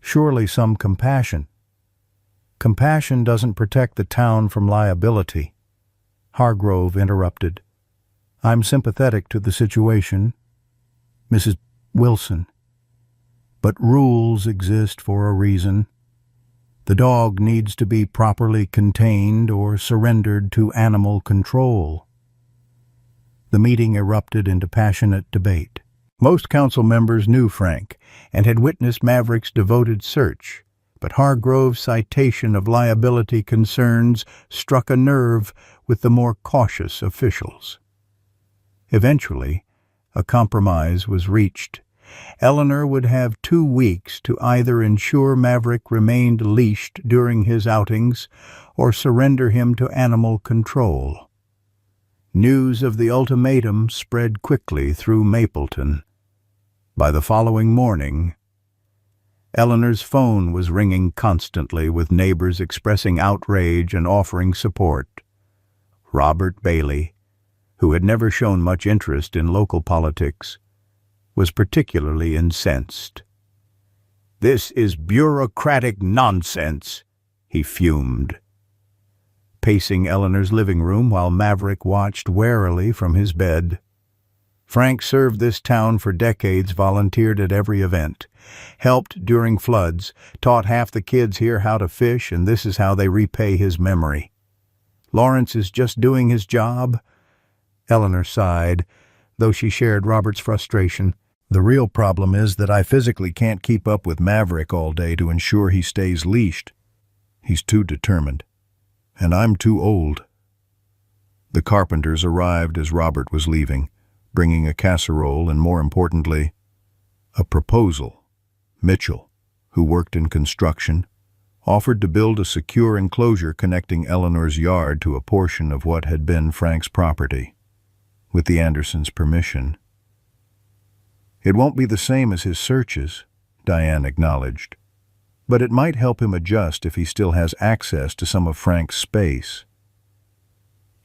Surely some compassion." "Compassion doesn't protect the town from liability," Hargrove interrupted. "I'm sympathetic to the situation, Mrs. Wilson. But rules exist for a reason. The dog needs to be properly contained or surrendered to animal control." The meeting erupted into passionate debate. Most council members knew Frank and had witnessed Maverick's devoted search, but Hargrove's citation of liability concerns struck a nerve with the more cautious officials. Eventually, a compromise was reached, Eleanor would have 2 weeks to either ensure Maverick remained leashed during his outings or surrender him to animal control. News of the ultimatum spread quickly through Mapleton. By the following morning, Eleanor's phone was ringing constantly with neighbors expressing outrage and offering support. Robert Bailey, who had never shown much interest in local politics, was particularly incensed. "This is bureaucratic nonsense," he fumed, pacing Eleanor's living room while Maverick watched warily from his bed. Frank served this town for decades, volunteered at every event, helped during floods, taught half the kids here how to fish, and this is how they repay his memory. Lawrence is just doing his job? Eleanor sighed, though she shared Robert's frustration. The real problem is that I physically can't keep up with Maverick all day to ensure he stays leashed. He's too determined. And I'm too old. The Carpenters arrived as Robert was leaving, bringing a casserole and, more importantly, a proposal. Mitchell, who worked in construction, offered to build a secure enclosure connecting Eleanor's yard to a portion of what had been Frank's property, with the Andersons' permission. It won't be the same as his searches, Diane acknowledged, but it might help him adjust if he still has access to some of Frank's space.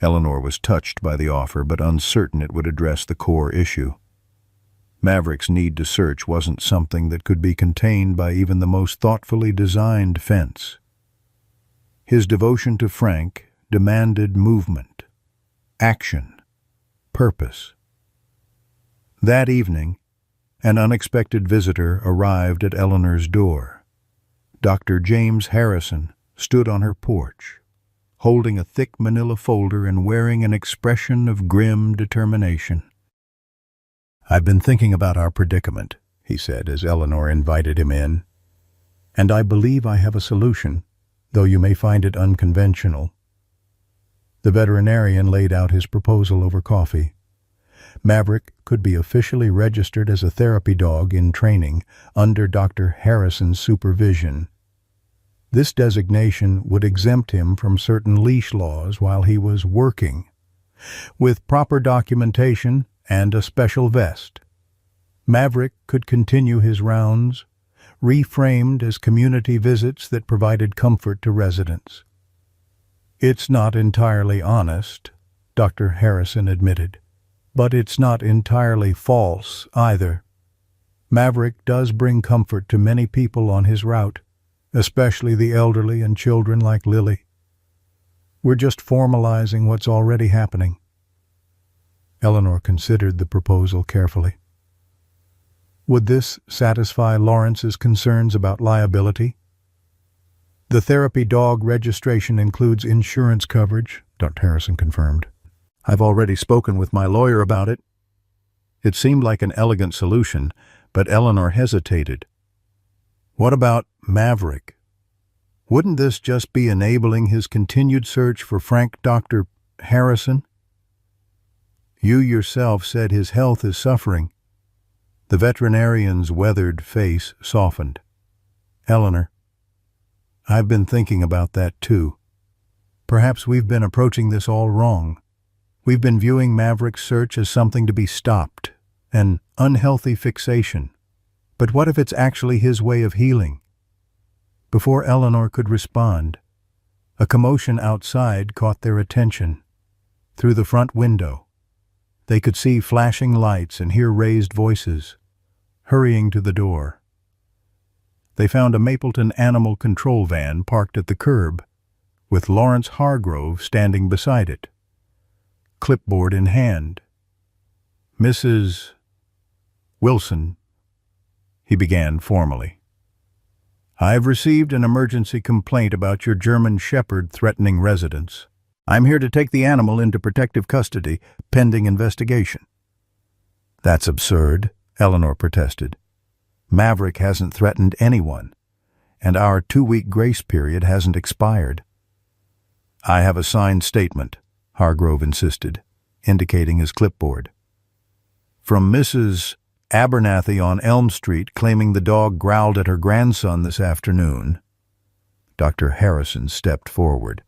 Eleanor was touched by the offer, but uncertain it would address the core issue. Maverick's need to search wasn't something that could be contained by even the most thoughtfully designed fence. His devotion to Frank demanded movement, action, purpose. That evening, an unexpected visitor arrived at Eleanor's door. Dr. James Harrison stood on her porch, holding a thick manila folder and wearing an expression of grim determination. "I've been thinking about our predicament," he said as Eleanor invited him in, "and I believe I have a solution, though you may find it unconventional." The veterinarian laid out his proposal over coffee. Maverick could be officially registered as a therapy dog in training under Dr. Harrison's supervision. This designation would exempt him from certain leash laws while he was working, with proper documentation and a special vest. Maverick could continue his rounds, reframed as community visits that provided comfort to residents. "It's not entirely honest," Dr. Harrison admitted, "but it's not entirely false either. Maverick does bring comfort to many people on his route, especially the elderly and children like Lily. We're just formalizing what's already happening." Eleanor considered the proposal carefully. Would this satisfy Lawrence's concerns about liability? "The therapy dog registration includes insurance coverage," Dr. Harrison confirmed. "I've already spoken with my lawyer about it." It seemed like an elegant solution, but Eleanor hesitated. What about Maverick? Wouldn't this just be enabling his continued search for Frank Dr. Harrison? "You yourself said his health is suffering." The veterinarian's weathered face softened. "Eleanor, I've been thinking about that too. Perhaps we've been approaching this all wrong. We've been viewing Maverick's search as something to be stopped, an unhealthy fixation. But what if it's actually his way of healing?" Before Eleanor could respond, a commotion outside caught their attention. Through the front window, they could see flashing lights and hear raised voices. Hurrying to the door, they found a Mapleton animal control van parked at the curb, with Lawrence Hargrove standing beside it, clipboard in hand. "Mrs. Wilson," he began formally, "I've received an emergency complaint about your German Shepherd threatening residents. I'm here to take the animal into protective custody, pending investigation." "That's absurd," Eleanor protested. "Maverick hasn't threatened anyone, and our 2-week grace period hasn't expired." "I have a signed statement," Hargrove insisted, indicating his clipboard. "From Mrs. Abernathy on Elm Street claiming the dog growled at her grandson this afternoon. Dr. Harrison stepped forward.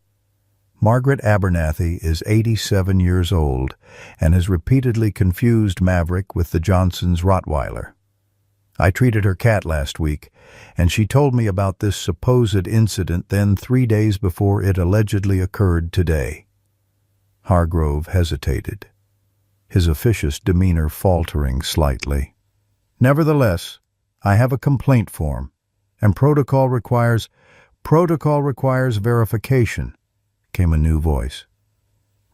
Margaret Abernathy is 87 years old and has repeatedly confused Maverick with the Johnsons' Rottweiler. I treated her cat last week, and she told me about this supposed incident then 3 days before it allegedly occurred today. Hargrove hesitated, his officious demeanor faltering slightly. Nevertheless, I have a complaint form, and protocol requires verification, came a new voice.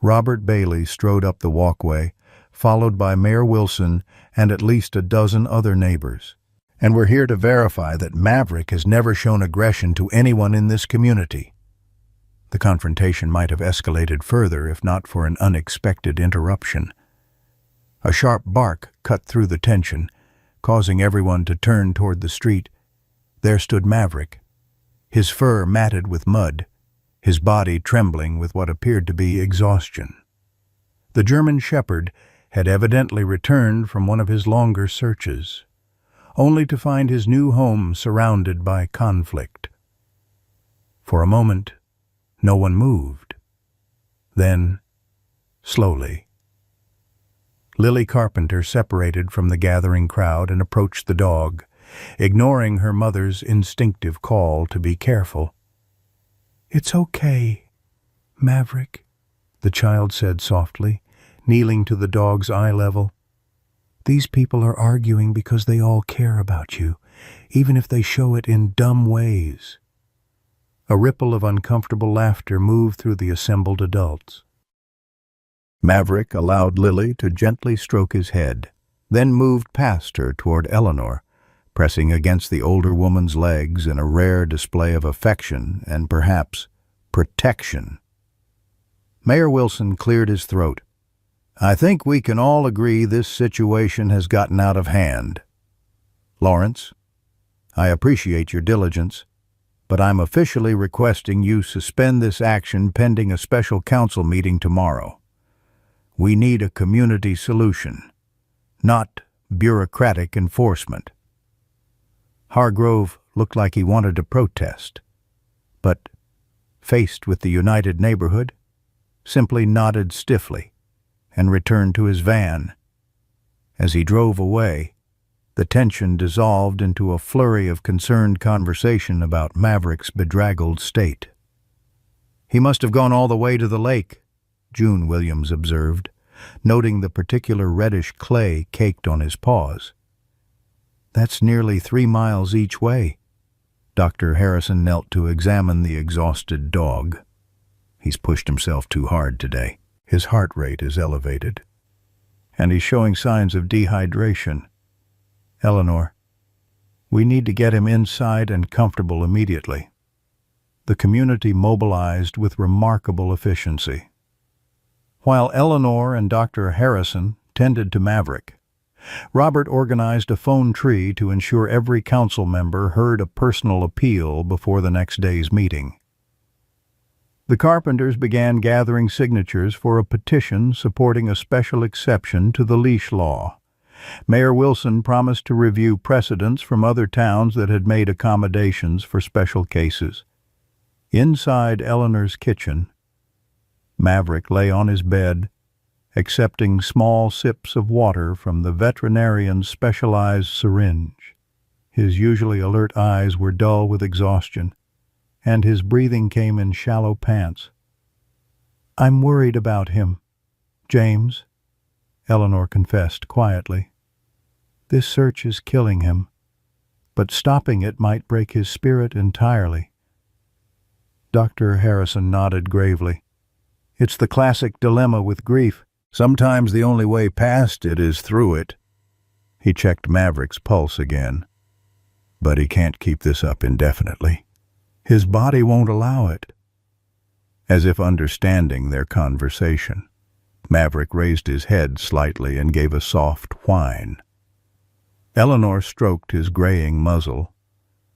Robert Bailey strode up the walkway, followed by Mayor Wilson and at least a dozen other neighbors. And we're here to verify that Maverick has never shown aggression to anyone in this community. The confrontation might have escalated further if not for an unexpected interruption. A sharp bark cut through the tension, causing everyone to turn toward the street. There stood Maverick, his fur matted with mud, his body trembling with what appeared to be exhaustion. The German shepherd had evidently returned from one of his longer searches, only to find his new home surrounded by conflict. For a moment, no one moved. Then, slowly, Lily Carpenter separated from the gathering crowd and approached the dog, ignoring her mother's instinctive call to be careful. "It's okay, Maverick," the child said softly, kneeling to the dog's eye level. "These people are arguing because they all care about you, even if they show it in dumb ways." A ripple of uncomfortable laughter moved through the assembled adults. Maverick allowed Lily to gently stroke his head, then moved past her toward Eleanor, pressing against the older woman's legs in a rare display of affection and perhaps protection. Mayor Wilson cleared his throat. "I think we can all agree this situation has gotten out of hand. Lawrence, I appreciate your diligence, but I'm officially requesting you suspend this action pending a special council meeting tomorrow. We need a community solution, not bureaucratic enforcement." Hargrove looked like he wanted to protest, but, faced with the united neighborhood, simply nodded stiffly and returned to his van. As he drove away, the tension dissolved into a flurry of concerned conversation about Maverick's bedraggled state. "He must have gone all the way to the lake," June Williams observed, noting the particular reddish clay caked on his paws. "That's nearly 3 miles each way." Dr. Harrison knelt to examine the exhausted dog. "He's pushed himself too hard today. His heart rate is elevated, and he's showing signs of dehydration. Eleanor, we need to get him inside and comfortable immediately." The community mobilized with remarkable efficiency. While Eleanor and Dr. Harrison tended to Maverick, Robert organized a phone tree to ensure every council member heard a personal appeal before the next day's meeting. The Carpenters began gathering signatures for a petition supporting a special exception to the leash law. Mayor Wilson promised to review precedents from other towns that had made accommodations for special cases. Inside Eleanor's kitchen, Maverick lay on his bed, accepting small sips of water from the veterinarian's specialized syringe. His usually alert eyes were dull with exhaustion, and his breathing came in shallow pants. "I'm worried about him, James," Eleanor confessed quietly. "This search is killing him, but stopping it might break his spirit entirely." Dr. Harrison nodded gravely. "It's the classic dilemma with grief. Sometimes the only way past it is through it." He checked Maverick's pulse again. "But he can't keep this up indefinitely. His body won't allow it." As if understanding their conversation, Maverick raised his head slightly and gave a soft whine. Eleanor stroked his graying muzzle,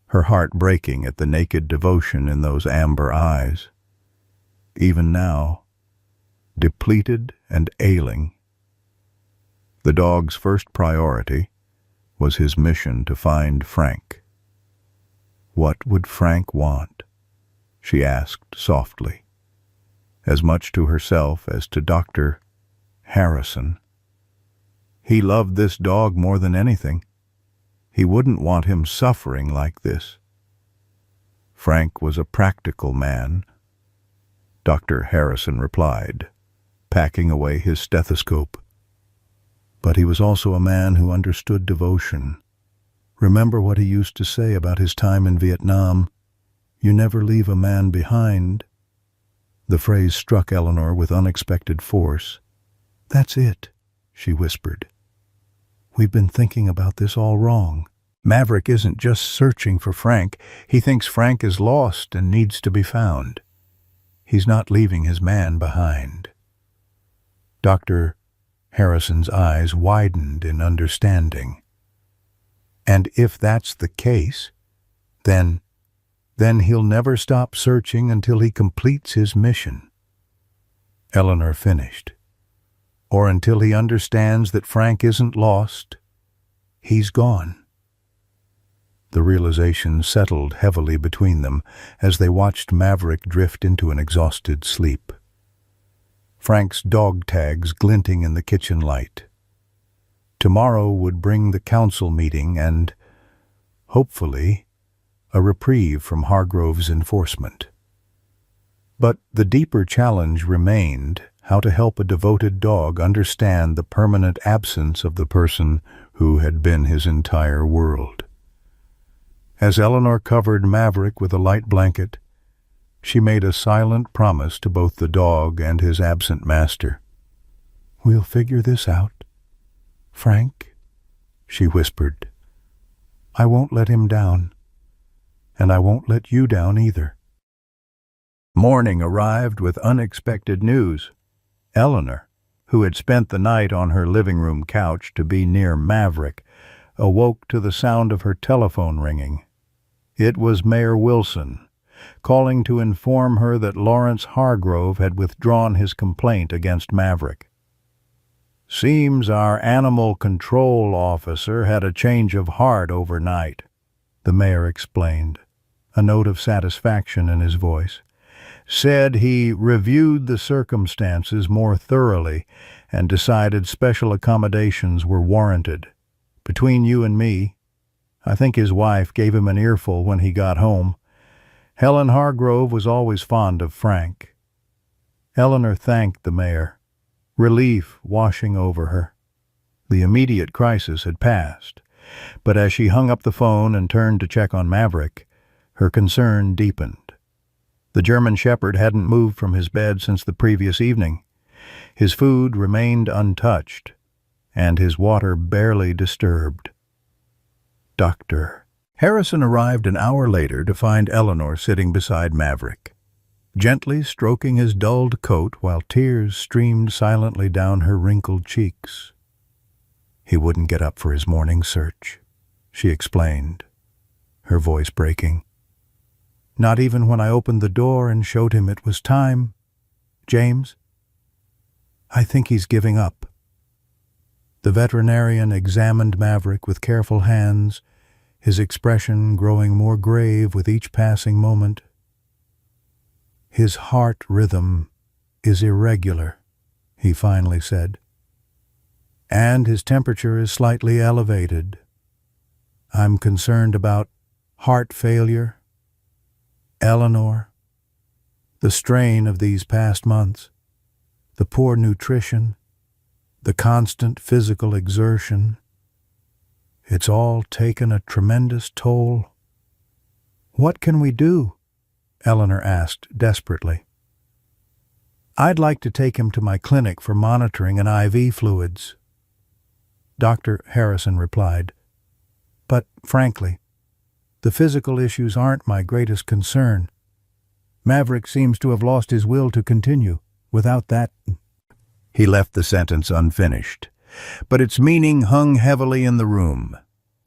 her heart breaking at the naked devotion in those amber eyes. Even now, depleted and ailing, the dog's first priority was his mission to find Frank. What would Frank want? She asked softly, as much to herself as to Dr. Harrison. He loved this dog more than anything. He wouldn't want him suffering like this. Frank was a practical man, Dr. Harrison replied, packing away his stethoscope. But he was also a man who understood devotion. Remember what he used to say about his time in Vietnam? You never leave a man behind. The phrase struck Eleanor with unexpected force. That's it, she whispered. We've been thinking about this all wrong. Maverick isn't just searching for Frank. He thinks Frank is lost and needs to be found. He's not leaving his man behind. Dr. Harrison's eyes widened in understanding. And if that's the case, then he'll never stop searching until he completes his mission. Eleanor finished. Or until he understands that Frank isn't lost, he's gone. The realization settled heavily between them as they watched Maverick drift into an exhausted sleep. Frank's dog tags glinting in the kitchen light. Tomorrow would bring the council meeting and, hopefully, a reprieve from Hargrove's enforcement. But the deeper challenge remained how to help a devoted dog understand the permanent absence of the person who had been his entire world. As Eleanor covered Maverick with a light blanket, she made a silent promise to both the dog and his absent master. "We'll figure this out, Frank," she whispered. "I won't let him down, and I won't let you down either." Morning arrived with unexpected news. Eleanor, who had spent the night on her living room couch to be near Maverick, awoke to the sound of her telephone ringing. It was Mayor Wilson, calling to inform her that Lawrence Hargrove had withdrawn his complaint against Maverick. "Seems our animal control officer had a change of heart overnight," the mayor explained, a note of satisfaction in his voice. "Said he reviewed the circumstances more thoroughly and decided special accommodations were warranted. Between you and me, I think his wife gave him an earful when he got home. Helen Hargrove was always fond of Frank." Eleanor thanked the mayor, relief washing over her. The immediate crisis had passed, but as she hung up the phone and turned to check on Maverick, her concern deepened. The German Shepherd hadn't moved from his bed since the previous evening. His food remained untouched, and his water barely disturbed. Dr. Harrison arrived an hour later to find Eleanor sitting beside Maverick, gently stroking his dulled coat while tears streamed silently down her wrinkled cheeks. "He wouldn't get up for his morning search," she explained, her voice breaking. "Not even when I opened the door and showed him it was time. James, I think he's giving up." The veterinarian examined Maverick with careful hands, his expression growing more grave with each passing moment. "His heart rhythm is irregular," he finally said, "and his temperature is slightly elevated. I'm concerned about heart failure. Eleanor, the strain of these past months, the poor nutrition, the constant physical exertion, it's all taken a tremendous toll." "What can we do?" Eleanor asked desperately. "I'd like to take him to my clinic for monitoring and IV fluids," Dr. Harrison replied. "But, frankly, the physical issues aren't my greatest concern. Maverick seems to have lost his will to continue. Without that—" He left the sentence unfinished, but its meaning hung heavily in the room.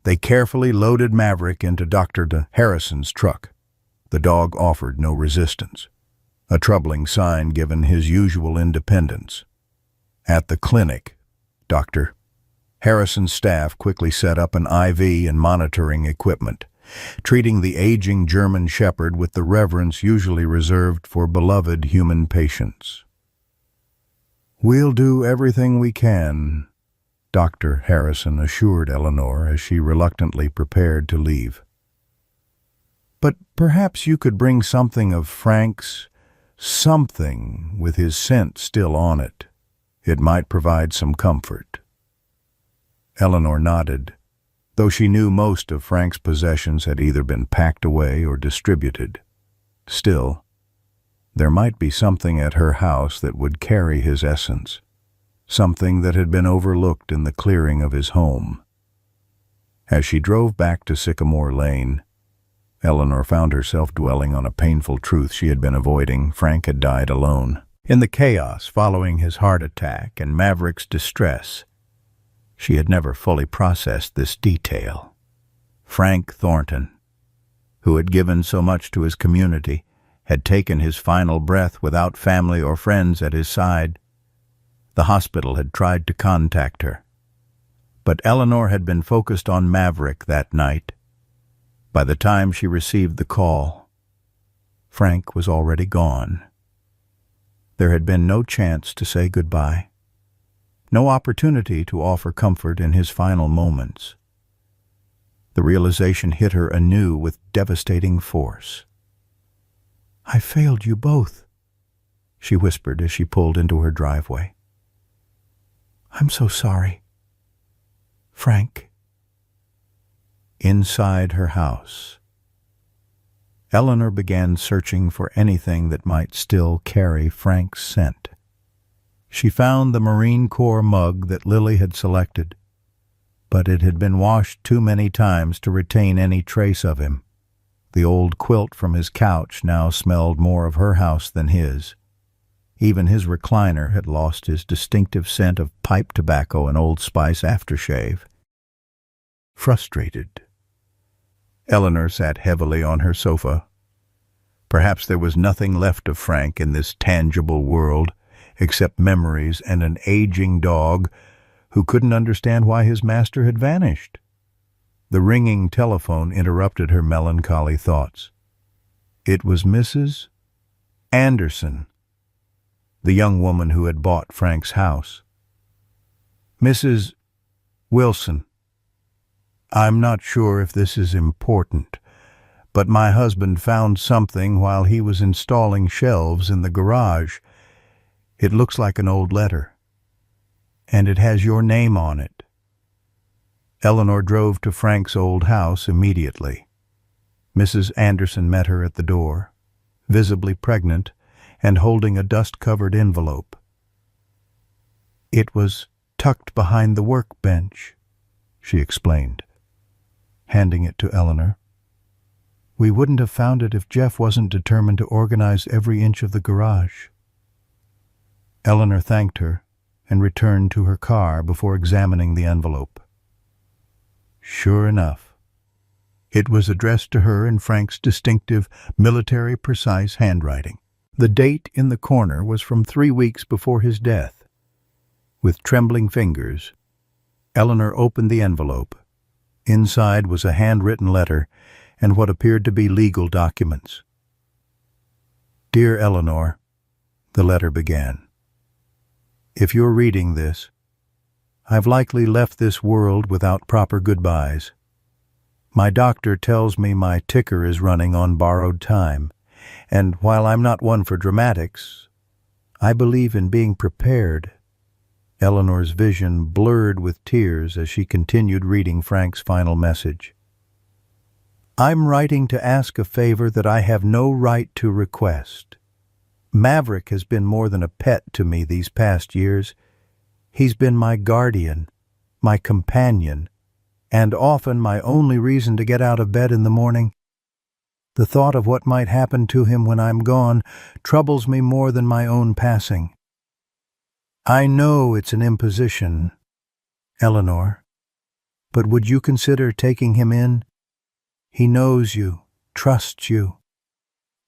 They carefully loaded Maverick into Dr. Harrison's truck. The dog offered no resistance, a troubling sign given his usual independence. At the clinic, Dr. Harrison's staff quickly set up an IV and monitoring equipment, treating the aging German shepherd with the reverence usually reserved for beloved human patients. "We'll do everything we can," Dr. Harrison assured Eleanor as she reluctantly prepared to leave. "But perhaps you could bring something of Frank's, something with his scent still on it. It might provide some comfort." Eleanor nodded, though she knew most of Frank's possessions had either been packed away or distributed. Still, there might be something at her house that would carry his essence, something that had been overlooked in the clearing of his home. As she drove back to Sycamore Lane, Eleanor found herself dwelling on a painful truth she had been avoiding. Frank had died alone. In the chaos following his heart attack and Maverick's distress, she had never fully processed this detail. Frank Thornton, who had given so much to his community, had taken his final breath without family or friends at his side. The hospital had tried to contact her, but Eleanor had been focused on Maverick that night. By the time she received the call, Frank was already gone. There had been no chance to say goodbye, no opportunity to offer comfort in his final moments. The realization hit her anew with devastating force. "I failed you both," she whispered as she pulled into her driveway. "I'm so sorry. Frank." Inside her house, Eleanor began searching for anything that might still carry Frank's scent. She found the Marine Corps mug that Lily had selected, but it had been washed too many times to retain any trace of him. The old quilt from his couch now smelled more of her house than his. Even his recliner had lost his distinctive scent of pipe tobacco and Old Spice aftershave. Frustrated, Eleanor sat heavily on her sofa. Perhaps there was nothing left of Frank in this tangible world except memories and an aging dog who couldn't understand why his master had vanished. The ringing telephone interrupted her melancholy thoughts. It was Mrs. Anderson, the young woman who had bought Frank's house. "Mrs. Wilson, I'm not sure if this is important, but my husband found something while he was installing shelves in the garage. It looks like an old letter, and it has your name on it." Eleanor drove to Frank's old house immediately. Mrs. Anderson met her at the door, visibly pregnant and holding a dust-covered envelope. "It was tucked behind the workbench," she explained, handing it to Eleanor. "We wouldn't have found it if Jeff wasn't determined to organize every inch of the garage." Eleanor thanked her and returned to her car before examining the envelope. Sure enough, it was addressed to her in Frank's distinctive, military-precise handwriting. The date in the corner was from 3 weeks before his death. With trembling fingers, Eleanor opened the envelope. Inside was a handwritten letter and what appeared to be legal documents. "Dear Eleanor," the letter began, "if you're reading this, I've likely left this world without proper goodbyes. My doctor tells me my ticker is running on borrowed time, and while I'm not one for dramatics, I believe in being prepared." Eleanor's vision blurred with tears as she continued reading Frank's final message. "I'm writing to ask a favor that I have no right to request. Maverick has been more than a pet to me these past years. He's been my guardian, my companion, and often my only reason to get out of bed in the morning. The thought of what might happen to him when I'm gone troubles me more than my own passing. I know it's an imposition, Eleanor, but would you consider taking him in? He knows you, trusts you,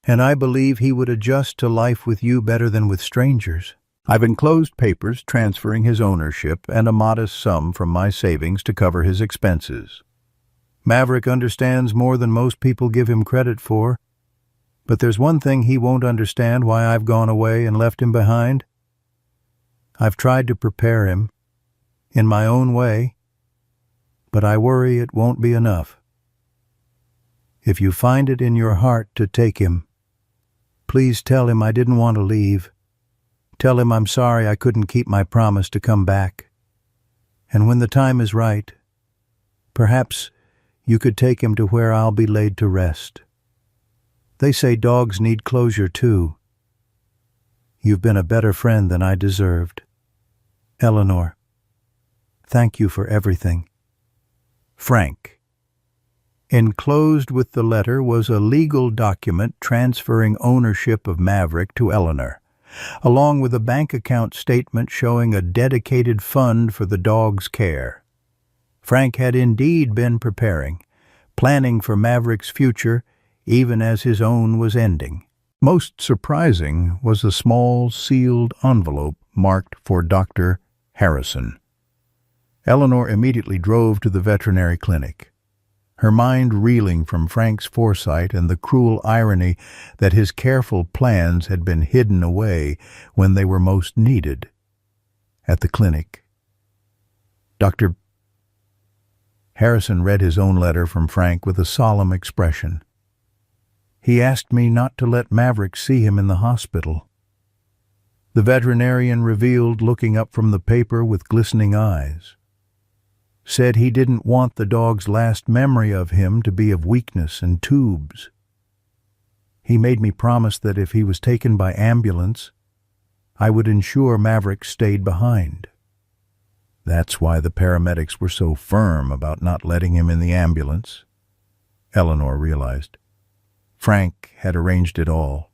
and I believe he would adjust to life with you better than with strangers." I've enclosed papers transferring his ownership and a modest sum from my savings to cover his expenses. Maverick understands more than most people give him credit for, but there's one thing he won't understand: why I've gone away and left him behind. I've tried to prepare him, in my own way, but I worry it won't be enough. If you find it in your heart to take him, please tell him I didn't want to leave. Tell him I'm sorry I couldn't keep my promise to come back. And when the time is right, perhaps you could take him to where I'll be laid to rest. They say dogs need closure too. You've been a better friend than I deserved. Eleanor, thank you for everything. Frank. Enclosed with the letter was a legal document transferring ownership of Maverick to Eleanor, along with a bank account statement showing a dedicated fund for the dog's care. Frank had indeed been preparing, planning for Maverick's future even as his own was ending. Most surprising was a small sealed envelope marked for Dr. Harrison. Eleanor immediately drove to the veterinary clinic, her mind reeling from Frank's foresight and the cruel irony that his careful plans had been hidden away when they were most needed. At the clinic, Dr. Harrison read his own letter from Frank with a solemn expression. He asked me not to let Maverick see him in the hospital. The veterinarian revealed, looking up from the paper with glistening eyes. Said he didn't want the dog's last memory of him to be of weakness and tubes. He made me promise that if he was taken by ambulance, I would ensure Maverick stayed behind. That's why the paramedics were so firm about not letting him in the ambulance, Eleanor realized. Frank had arranged it all.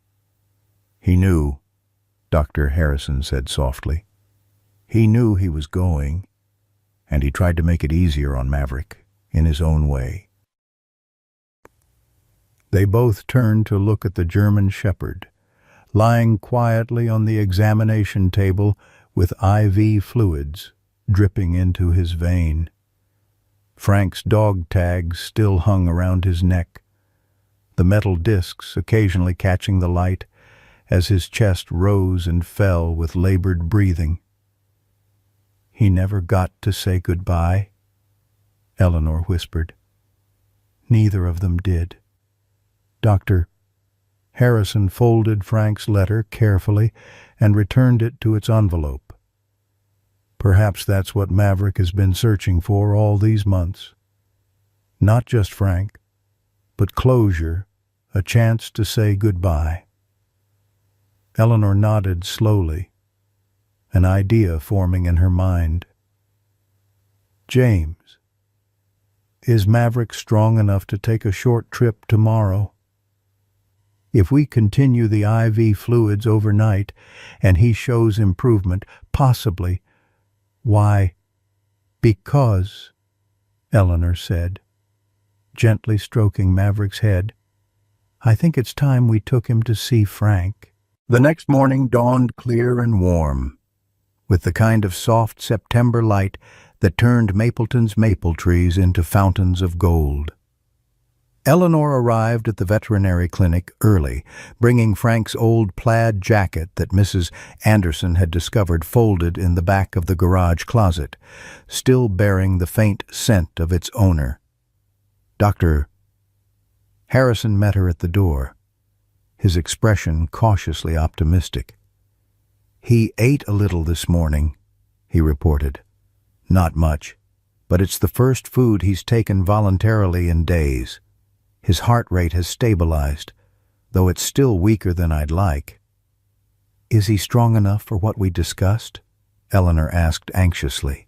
He knew, Dr. Harrison said softly. He knew he was going, and he tried to make it easier on Maverick in his own way. They both turned to look at the German shepherd, lying quietly on the examination table with IV fluids dripping into his vein. Frank's dog tags still hung around his neck, the metal discs occasionally catching the light as his chest rose and fell with labored breathing. He never got to say goodbye, Eleanor whispered. Neither of them did. Dr. Harrison folded Frank's letter carefully and returned it to its envelope. Perhaps that's what Maverick has been searching for all these months. Not just Frank, but closure, a chance to say goodbye. Eleanor nodded slowly, an idea forming in her mind. James, is Maverick strong enough to take a short trip tomorrow? If we continue the IV fluids overnight and he shows improvement, possibly. Why? Because, Eleanor said, gently stroking Maverick's head, I think it's time we took him to see Frank. The next morning dawned clear and warm, with the kind of soft September light that turned Mapleton's maple trees into fountains of gold. Eleanor arrived at the veterinary clinic early, bringing Frank's old plaid jacket that Mrs. Anderson had discovered folded in the back of the garage closet, still bearing the faint scent of its owner. Dr. Harrison met her at the door, his expression cautiously optimistic. He ate a little this morning, he reported. Not much, but it's the first food he's taken voluntarily in days. His heart rate has stabilized, though it's still weaker than I'd like. Is he strong enough for what we discussed? Eleanor asked anxiously.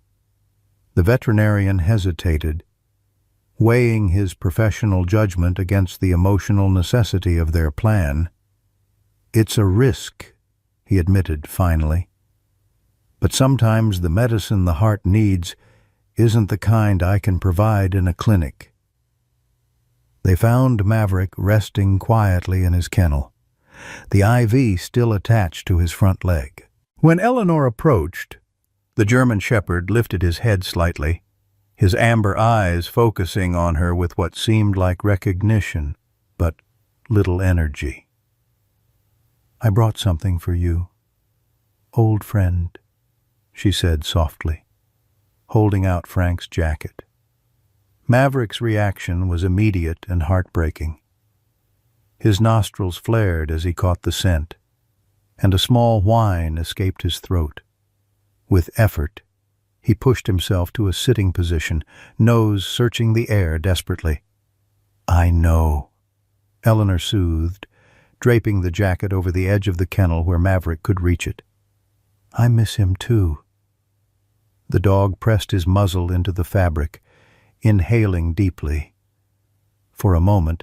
The veterinarian hesitated, weighing his professional judgment against the emotional necessity of their plan. It's a risk, he admitted finally. But sometimes the medicine the heart needs isn't the kind I can provide in a clinic. They found Maverick resting quietly in his kennel, the IV still attached to his front leg. When Eleanor approached, the German shepherd lifted his head slightly, his amber eyes focusing on her with what seemed like recognition, but little energy. "I brought something for you, old friend," she said softly, holding out Frank's jacket. Maverick's reaction was immediate and heartbreaking. His nostrils flared as he caught the scent, and a small whine escaped his throat. With effort, he pushed himself to a sitting position, nose searching the air desperately. "I know," Eleanor soothed, draping the jacket over the edge of the kennel where Maverick could reach it. "I miss him too." The dog pressed his muzzle into the fabric, inhaling deeply. For a moment,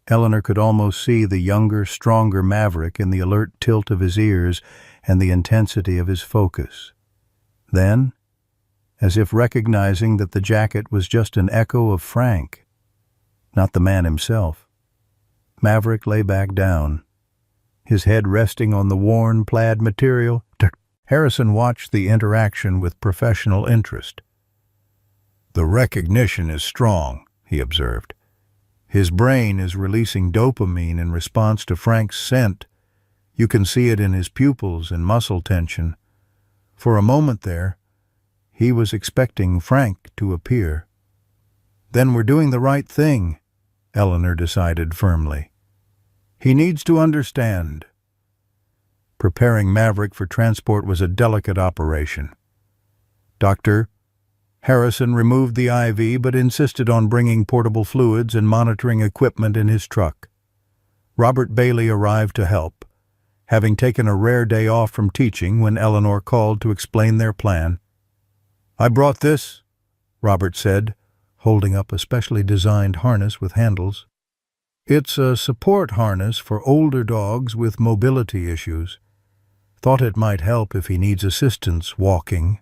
Eleanor could almost see the younger, stronger Maverick in the alert tilt of his ears and the intensity of his focus. Then, as if recognizing that the jacket was just an echo of Frank, not the man himself, Maverick lay back down, his head resting on the worn plaid material. Harrison watched the interaction with professional interest. "The recognition is strong," he observed. "His brain is releasing dopamine in response to Frank's scent. You can see it in his pupils and muscle tension. For a moment there, he was expecting Frank to appear." "Then we're doing the right thing," Eleanor decided firmly. "He needs to understand." Preparing Maverick for transport was a delicate operation. Dr. Harrison removed the IV but insisted on bringing portable fluids and monitoring equipment in his truck. Robert Bailey arrived to help, having taken a rare day off from teaching when Eleanor called to explain their plan. "I brought this," Robert said, holding up a specially designed harness with handles. "It's a support harness for older dogs with mobility issues. Thought it might help if he needs assistance walking."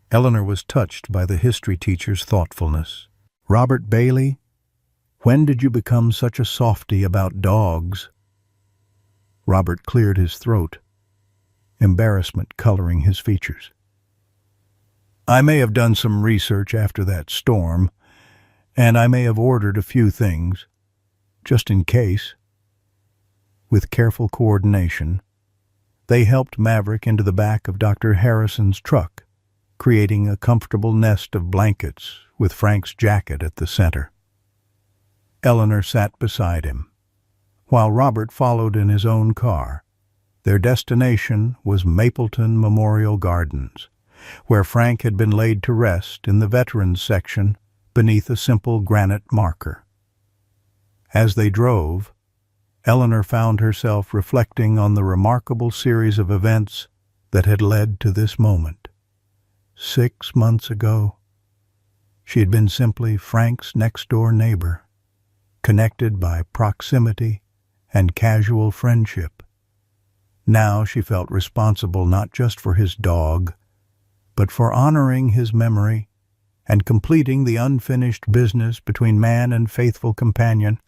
Eleanor was touched by the history teacher's thoughtfulness. "Robert Bailey, when did you become such a softy about dogs?" Robert cleared his throat, embarrassment coloring his features. "I may have done some research after that storm, and I may have ordered a few things, just in case." With careful coordination, they helped Maverick into the back of Dr. Harrison's truck, creating a comfortable nest of blankets with Frank's jacket at the center. Eleanor sat beside him, while Robert followed in his own car. Their destination was Mapleton Memorial Gardens, where Frank had been laid to rest in the veterans section beneath a simple granite marker. As they drove, Eleanor found herself reflecting on the remarkable series of events that had led to this moment. 6 months ago, she had been simply Frank's next-door neighbor, connected by proximity and casual friendship. Now she felt responsible not just for his dog, but for honoring his memory and completing the unfinished business between man and faithful companion.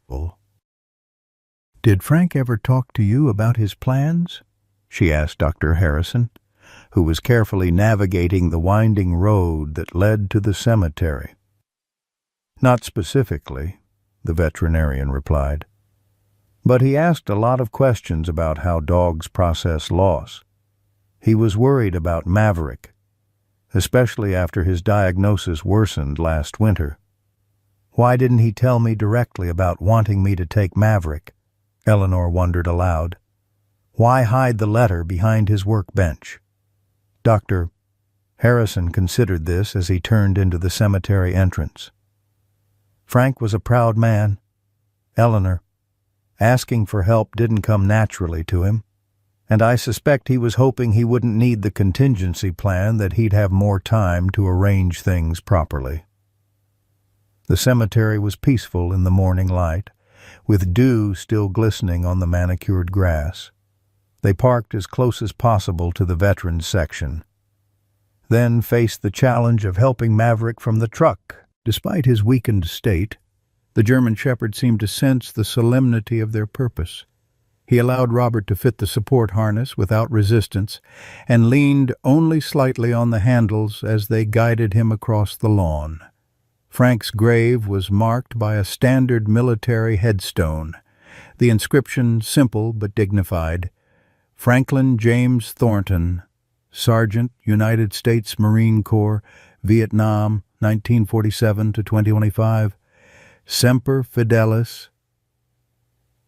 "Did Frank ever talk to you about his plans?" she asked Dr. Harrison, who was carefully navigating the winding road that led to the cemetery. "Not specifically," the veterinarian replied. "But he asked a lot of questions about how dogs process loss. He was worried about Maverick, especially after his diagnosis worsened last winter." "Why didn't he tell me directly about wanting me to take Maverick?" Eleanor wondered aloud. "Why hide the letter behind his workbench?" Dr. Harrison considered this as he turned into the cemetery entrance. "Frank was a proud man, Eleanor. Asking for help didn't come naturally to him, and I suspect he was hoping he wouldn't need the contingency plan, that he'd have more time to arrange things properly." The cemetery was peaceful in the morning light, with dew still glistening on the manicured grass. They parked as close as possible to the veterans section, then faced the challenge of helping Maverick from the truck. Despite his weakened state, the German shepherd seemed to sense the solemnity of their purpose. He allowed Robert to fit the support harness without resistance and leaned only slightly on the handles as they guided him across the lawn. Frank's grave was marked by a standard military headstone, the inscription simple but dignified: Franklin James Thornton, Sergeant, United States Marine Corps, Vietnam, 1947 to 2025, Semper Fidelis.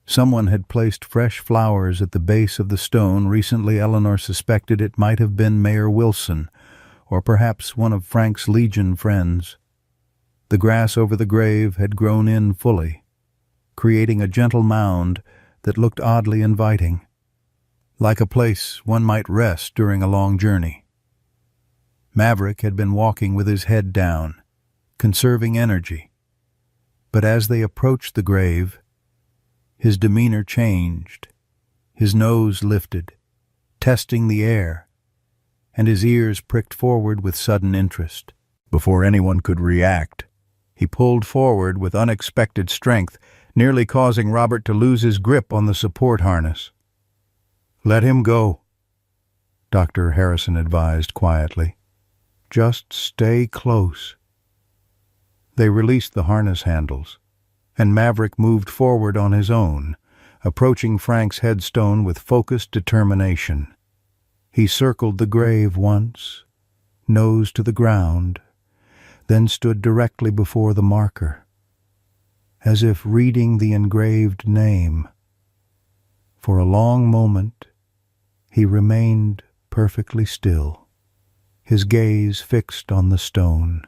Someone had placed fresh flowers at the base of the stone. Recently, Eleanor suspected it might have been Mayor Wilson, or perhaps one of Frank's Legion friends. The grass over the grave had grown in fully, creating a gentle mound that looked oddly inviting, like a place one might rest during a long journey. Maverick had been walking with his head down, conserving energy, but as they approached the grave, his demeanor changed. His nose lifted, testing the air, and his ears pricked forward with sudden interest. Before anyone could react, he pulled forward with unexpected strength, nearly causing Robert to lose his grip on the support harness. "Let him go," Dr. Harrison advised quietly. "Just stay close." They released the harness handles, and Maverick moved forward on his own, approaching Frank's headstone with focused determination. He circled the grave once, nose to the ground, then stood directly before the marker, as if reading the engraved name. For a long moment, he remained perfectly still, his gaze fixed on the stone.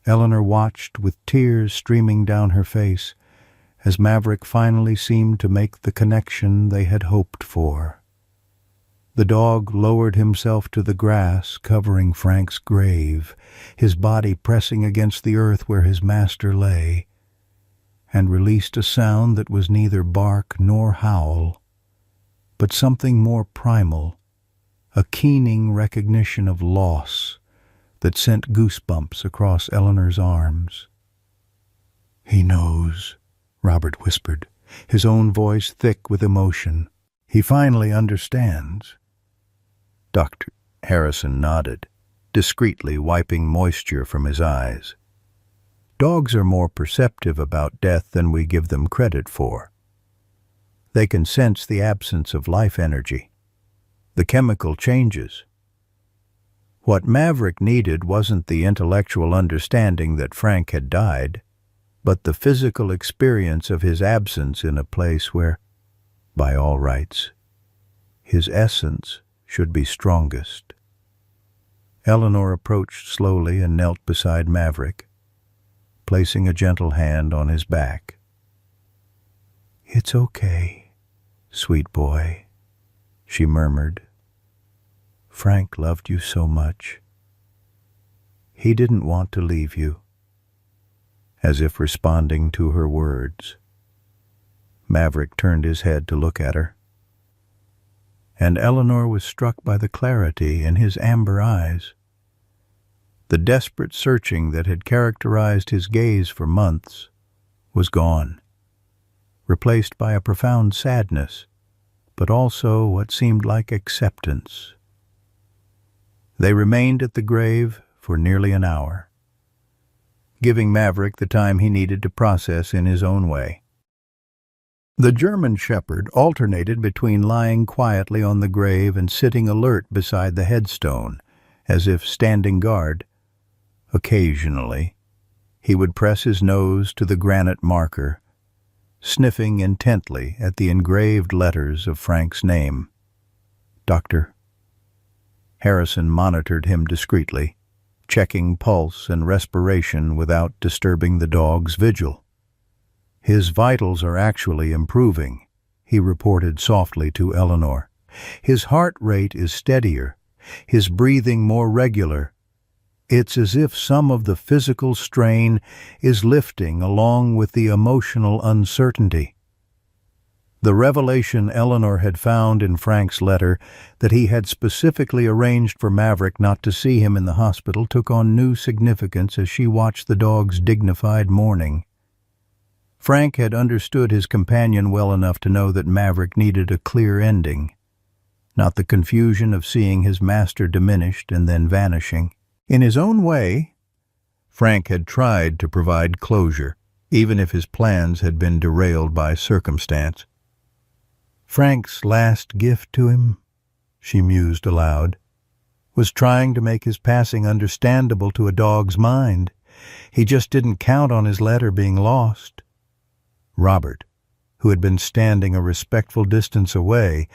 Eleanor watched with tears streaming down her face as Maverick finally seemed to make the connection they had hoped for. The dog lowered himself to the grass covering Frank's grave, his body pressing against the earth where his master lay, and released a sound that was neither bark nor howl, but something more primal, a keening recognition of loss that sent goosebumps across Eleanor's arms. "He knows," Robert whispered, his own voice thick with emotion. "He finally understands." Dr. Harrison nodded, discreetly wiping moisture from his eyes. "Dogs are more perceptive about death than we give them credit for. They can sense the absence of life energy, the chemical changes. What Maverick needed wasn't the intellectual understanding that Frank had died, but the physical experience of his absence in a place where, by all rights, his essence should be strongest. Eleanor approached slowly and knelt beside Maverick, placing a gentle hand on his back. "It's okay, sweet boy," she murmured. "Frank loved you so much. He didn't want to leave you." As if responding to her words, Maverick turned his head to look at her, and Eleanor was struck by the clarity in his amber eyes. The desperate searching that had characterized his gaze for months was gone, replaced by a profound sadness, but also what seemed like acceptance. They remained at the grave for nearly an hour, giving Maverick the time he needed to process in his own way. The German shepherd alternated between lying quietly on the grave and sitting alert beside the headstone, as if standing guard. Occasionally, he would press his nose to the granite marker, sniffing intently at the engraved letters of Frank's name. Dr. Harrison monitored him discreetly, checking pulse and respiration without disturbing the dog's vigil. "His vitals are actually improving," he reported softly to Eleanor. "His heart rate is steadier, his breathing more regular. It's as if some of the physical strain is lifting along with the emotional uncertainty." The revelation Eleanor had found in Frank's letter, that he had specifically arranged for Maverick not to see him in the hospital, took on new significance as she watched the dog's dignified mourning. Frank had understood his companion well enough to know that Maverick needed a clear ending, not the confusion of seeing his master diminished and then vanishing. In his own way, Frank had tried to provide closure, even if his plans had been derailed by circumstance. Frank's last gift to him, she mused aloud, was trying to make his passing understandable to a dog's mind. He just didn't count on his letter being lost. Robert, who had been standing a respectful distance away,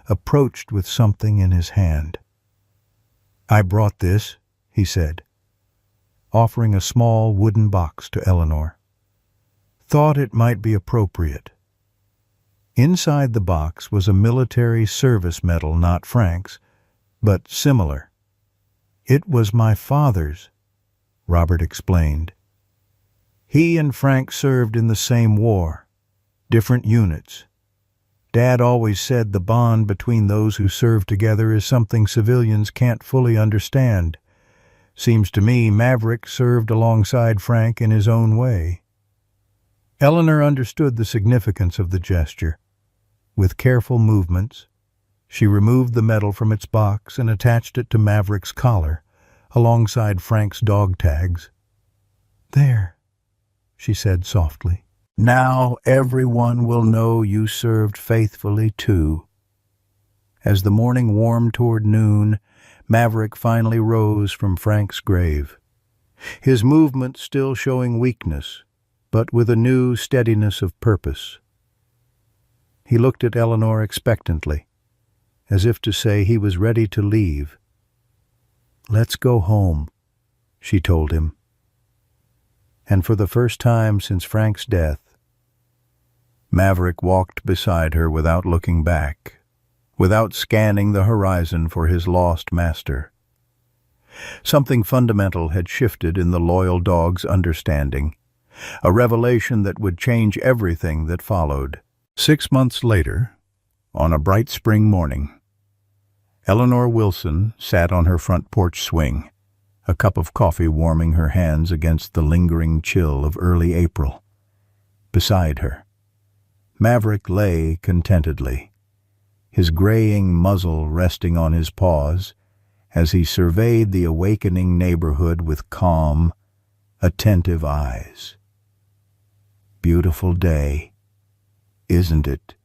approached with something in his hand. "I brought this," he said, offering a small wooden box to Eleanor. "Thought it might be appropriate." Inside the box was a military service medal, not Frank's, but similar. "It was my father's," Robert explained. "He and Frank served in the same war, different units. Dad always said the bond between those who serve together is something civilians can't fully understand. Seems to me Maverick served alongside Frank in his own way." Eleanor understood the significance of the gesture. With careful movements, she removed the medal from its box and attached it to Maverick's collar, alongside Frank's dog tags. "There," she said softly. "Now everyone will know you served faithfully too." As the morning warmed toward noon, Maverick finally rose from Frank's grave, his movement still showing weakness, but with a new steadiness of purpose. He looked at Eleanor expectantly, as if to say he was ready to leave. "Let's go home," she told him. And for the first time since Frank's death, Maverick walked beside her without looking back, without scanning the horizon for his lost master. Something fundamental had shifted in the loyal dog's understanding, a revelation that would change everything that followed. 6 months later, on a bright spring morning, Eleanor Wilson sat on her front porch swing, a cup of coffee warming her hands against the lingering chill of early April. Beside her, Maverick lay contentedly, his graying muzzle resting on his paws as he surveyed the awakening neighborhood with calm, attentive eyes. "Beautiful day, isn't it?"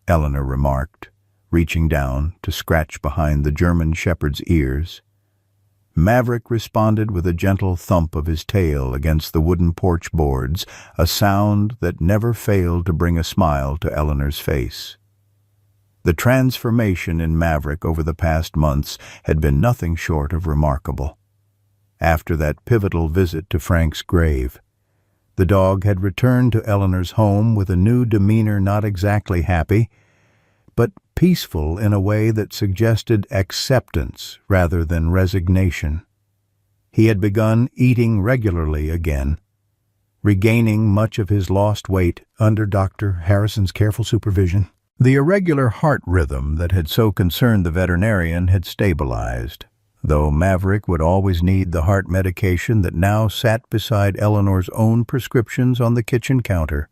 Eleanor remarked, reaching down to scratch behind the German shepherd's ears. Maverick responded with a gentle thump of his tail against the wooden porch boards, a sound that never failed to bring a smile to Eleanor's face. The transformation in Maverick over the past months had been nothing short of remarkable. After that pivotal visit to Frank's grave, the dog had returned to Eleanor's home with a new demeanor, not exactly happy, but peaceful in a way that suggested acceptance rather than resignation. He had begun eating regularly again, regaining much of his lost weight under Dr. Harrison's careful supervision. The irregular heart rhythm that had so concerned the veterinarian had stabilized, though Maverick would always need the heart medication that now sat beside Eleanor's own prescriptions on the kitchen counter.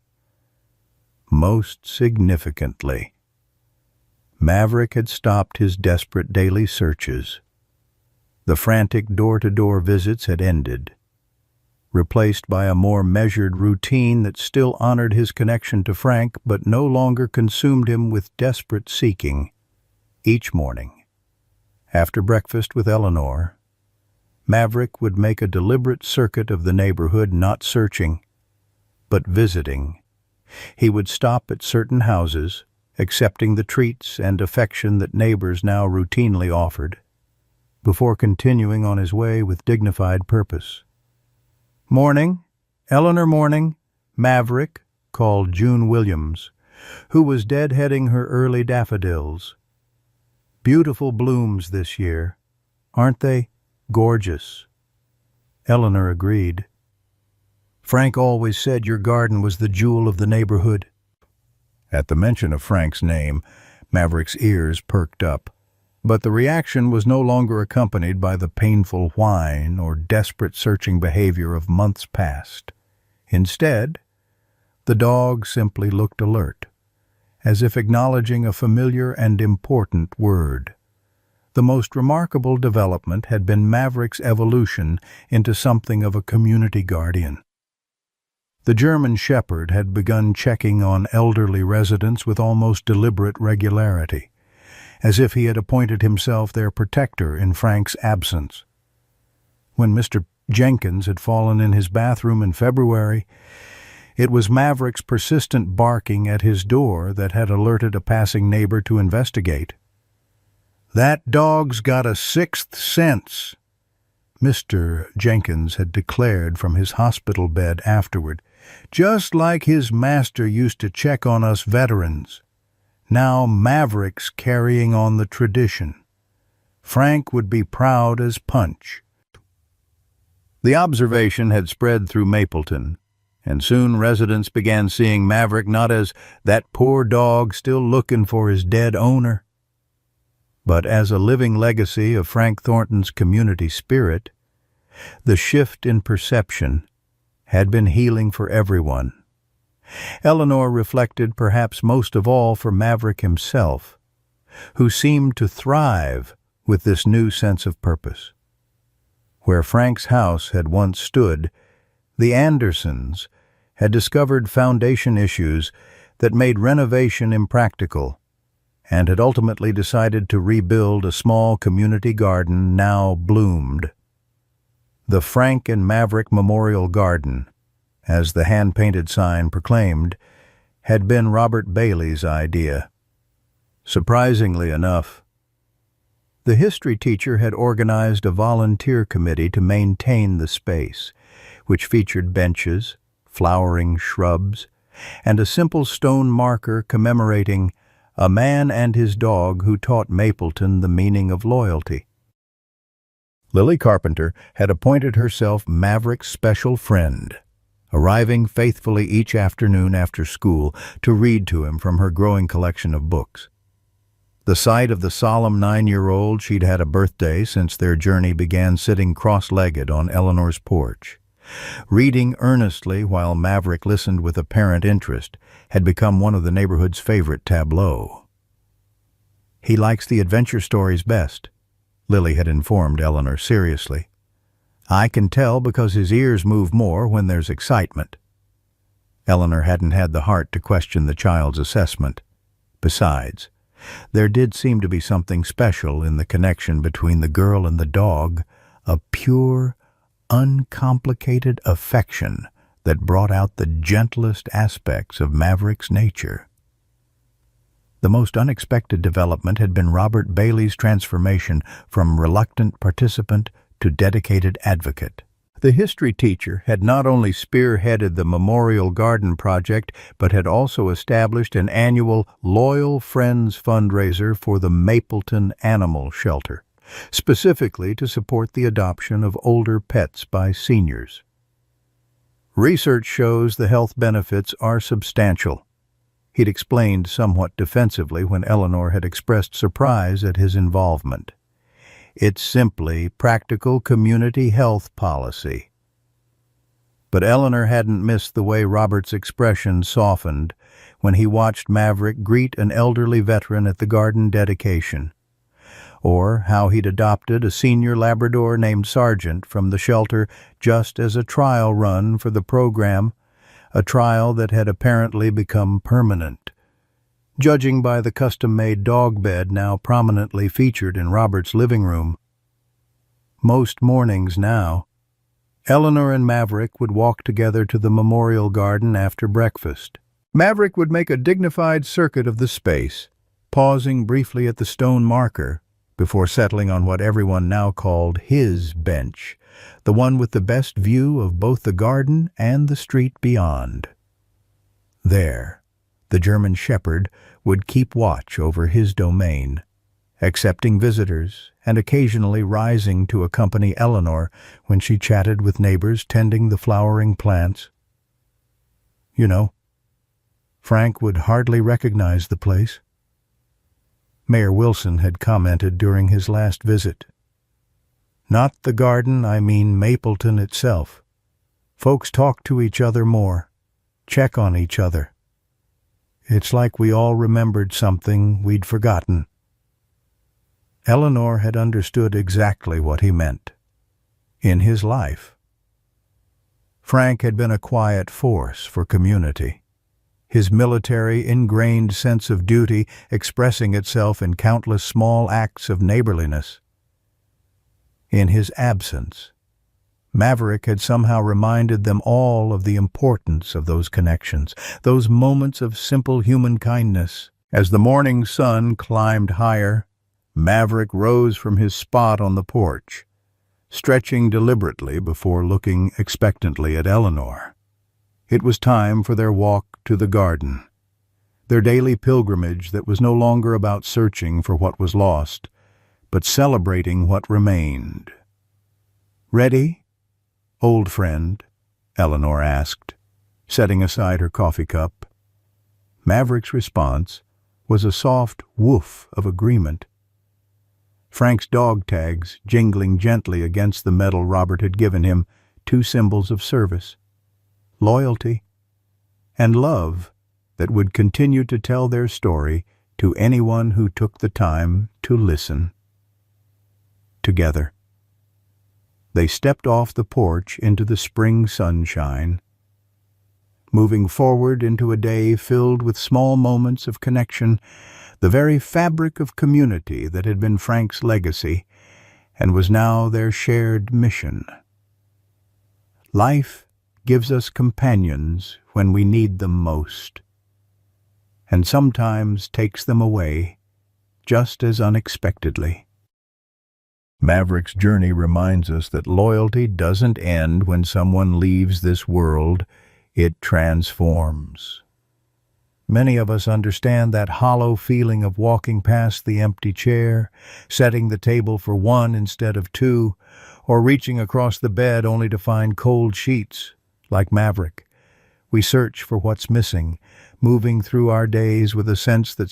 Most significantly, Maverick had stopped his desperate daily searches. The frantic door-to-door visits had ended, replaced by a more measured routine that still honored his connection to Frank but no longer consumed him with desperate seeking. Each morning, after breakfast with Eleanor, Maverick would make a deliberate circuit of the neighborhood, not searching, but visiting. He would stop at certain houses, accepting the treats and affection that neighbors now routinely offered, before continuing on his way with dignified purpose. "Morning, Eleanor morning," Maverick called June Williams, who was deadheading her early daffodils. "Beautiful blooms this year, aren't they? Gorgeous." Eleanor agreed. "Frank always said your garden was the jewel of the neighborhood." At the mention of Frank's name, Maverick's ears perked up, but the reaction was no longer accompanied by the painful whine or desperate searching behavior of months past. Instead, The dog simply looked alert, as if acknowledging a familiar and important word. The most remarkable development had been Maverick's evolution into something of a community guardian. The German Shepherd had begun checking on elderly residents with almost deliberate regularity, as if he had appointed himself their protector in Frank's absence. When Mr. Jenkins had fallen in his bathroom in February, it was Maverick's persistent barking at his door that had alerted a passing neighbor to investigate. "That dog's got a sixth sense," Mr. Jenkins had declared from his hospital bed afterward, "just like his master used to check on us veterans. Now Maverick's carrying on the tradition. Frank would be proud as punch." The observation had spread through Mapleton, and soon residents began seeing Maverick not as that poor dog still looking for his dead owner, but as a living legacy of Frank Thornton's community spirit. The shift in perception had been healing for everyone. Eleanor reflected perhaps most of all for Maverick himself, who seemed to thrive with this new sense of purpose. Where Frank's house had once stood, the Andersons had discovered foundation issues that made renovation impractical, and had ultimately decided to rebuild a small community garden now bloomed. The Frank and Maverick Memorial Garden, as the hand-painted sign proclaimed, had been Robert Bailey's idea. Surprisingly enough, the history teacher had organized a volunteer committee to maintain the space, which featured benches, flowering shrubs, and a simple stone marker commemorating a man and his dog who taught Mapleton the meaning of loyalty. Lily Carpenter had appointed herself Maverick's special friend, arriving faithfully each afternoon after school to read to him from her growing collection of books. The sight of the solemn 9-year-old she'd had a birthday since their journey began sitting cross-legged on Eleanor's porch, reading earnestly while Maverick listened with apparent interest, had become one of the neighborhood's favorite tableaux. "He likes the adventure stories best," Lily had informed Eleanor seriously. "I can tell because his ears move more when there's excitement." Eleanor hadn't had the heart to question the child's assessment. Besides, there did seem to be something special in the connection between the girl and the dog, a pure, uncomplicated affection that brought out the gentlest aspects of Maverick's nature. The most unexpected development had been Robert Bailey's transformation from reluctant participant to dedicated advocate. The history teacher had not only spearheaded the Memorial Garden project, but had also established an annual Loyal Friends fundraiser for the Mapleton Animal Shelter, specifically to support the adoption of older pets by seniors. "Research shows the health benefits are substantial," he'd explained somewhat defensively when Eleanor had expressed surprise at his involvement. "It's simply practical community health policy." But Eleanor hadn't missed the way Robert's expression softened when he watched Maverick greet an elderly veteran at the garden dedication, or how he'd adopted a senior Labrador named Sargent from the shelter just as a trial run for the program, a trial that had apparently become permanent. Judging by the custom-made dog bed now prominently featured in Robert's living room. Most mornings now, Eleanor and Maverick would walk together to the Memorial Garden after breakfast. Maverick would make a dignified circuit of the space, pausing briefly at the stone marker before settling on what everyone now called his bench, the one with the best view of both the garden and the street beyond. There, the German Shepherd would keep watch over his domain, accepting visitors and occasionally rising to accompany Eleanor when she chatted with neighbors tending the flowering plants. "You know, Frank would hardly recognize the place," Mayor Wilson had commented during his last visit. "Not the garden, I mean Mapleton itself. Folks talk to each other more. check on each other. It's like we all remembered something we'd forgotten. Eleanor had understood exactly what he meant. In his life, Frank had been a quiet force for community, his military ingrained sense of duty expressing itself in countless small acts of neighborliness. In his absence, Maverick had somehow reminded them all of the importance of those connections, those moments of simple human kindness. As the morning sun climbed higher, Maverick rose from his spot on the porch, stretching deliberately before looking expectantly at Eleanor. It was time for their walk to the garden, their daily pilgrimage that was no longer about searching for what was lost, but celebrating what remained. "Ready, old friend?" Eleanor asked, setting aside her coffee cup. Maverick's response was a soft woof of agreement. Frank's dog tags jingling gently against the metal Robert had given him, two symbols of service, loyalty, and love that would continue to tell their story to anyone who took the time to listen. Together, they stepped off the porch into the spring sunshine, moving forward into a day filled with small moments of connection, the very fabric of community that had been Frank's legacy and was now their shared mission. Life gives us companions when we need them most, and sometimes takes them away just as unexpectedly. Maverick's journey reminds us that loyalty doesn't end when someone leaves this world, it transforms. Many of us understand that hollow feeling of walking past the empty chair, setting the table for one instead of two, or reaching across the bed only to find cold sheets. Like Maverick, we search for what's missing, moving through our days with a sense that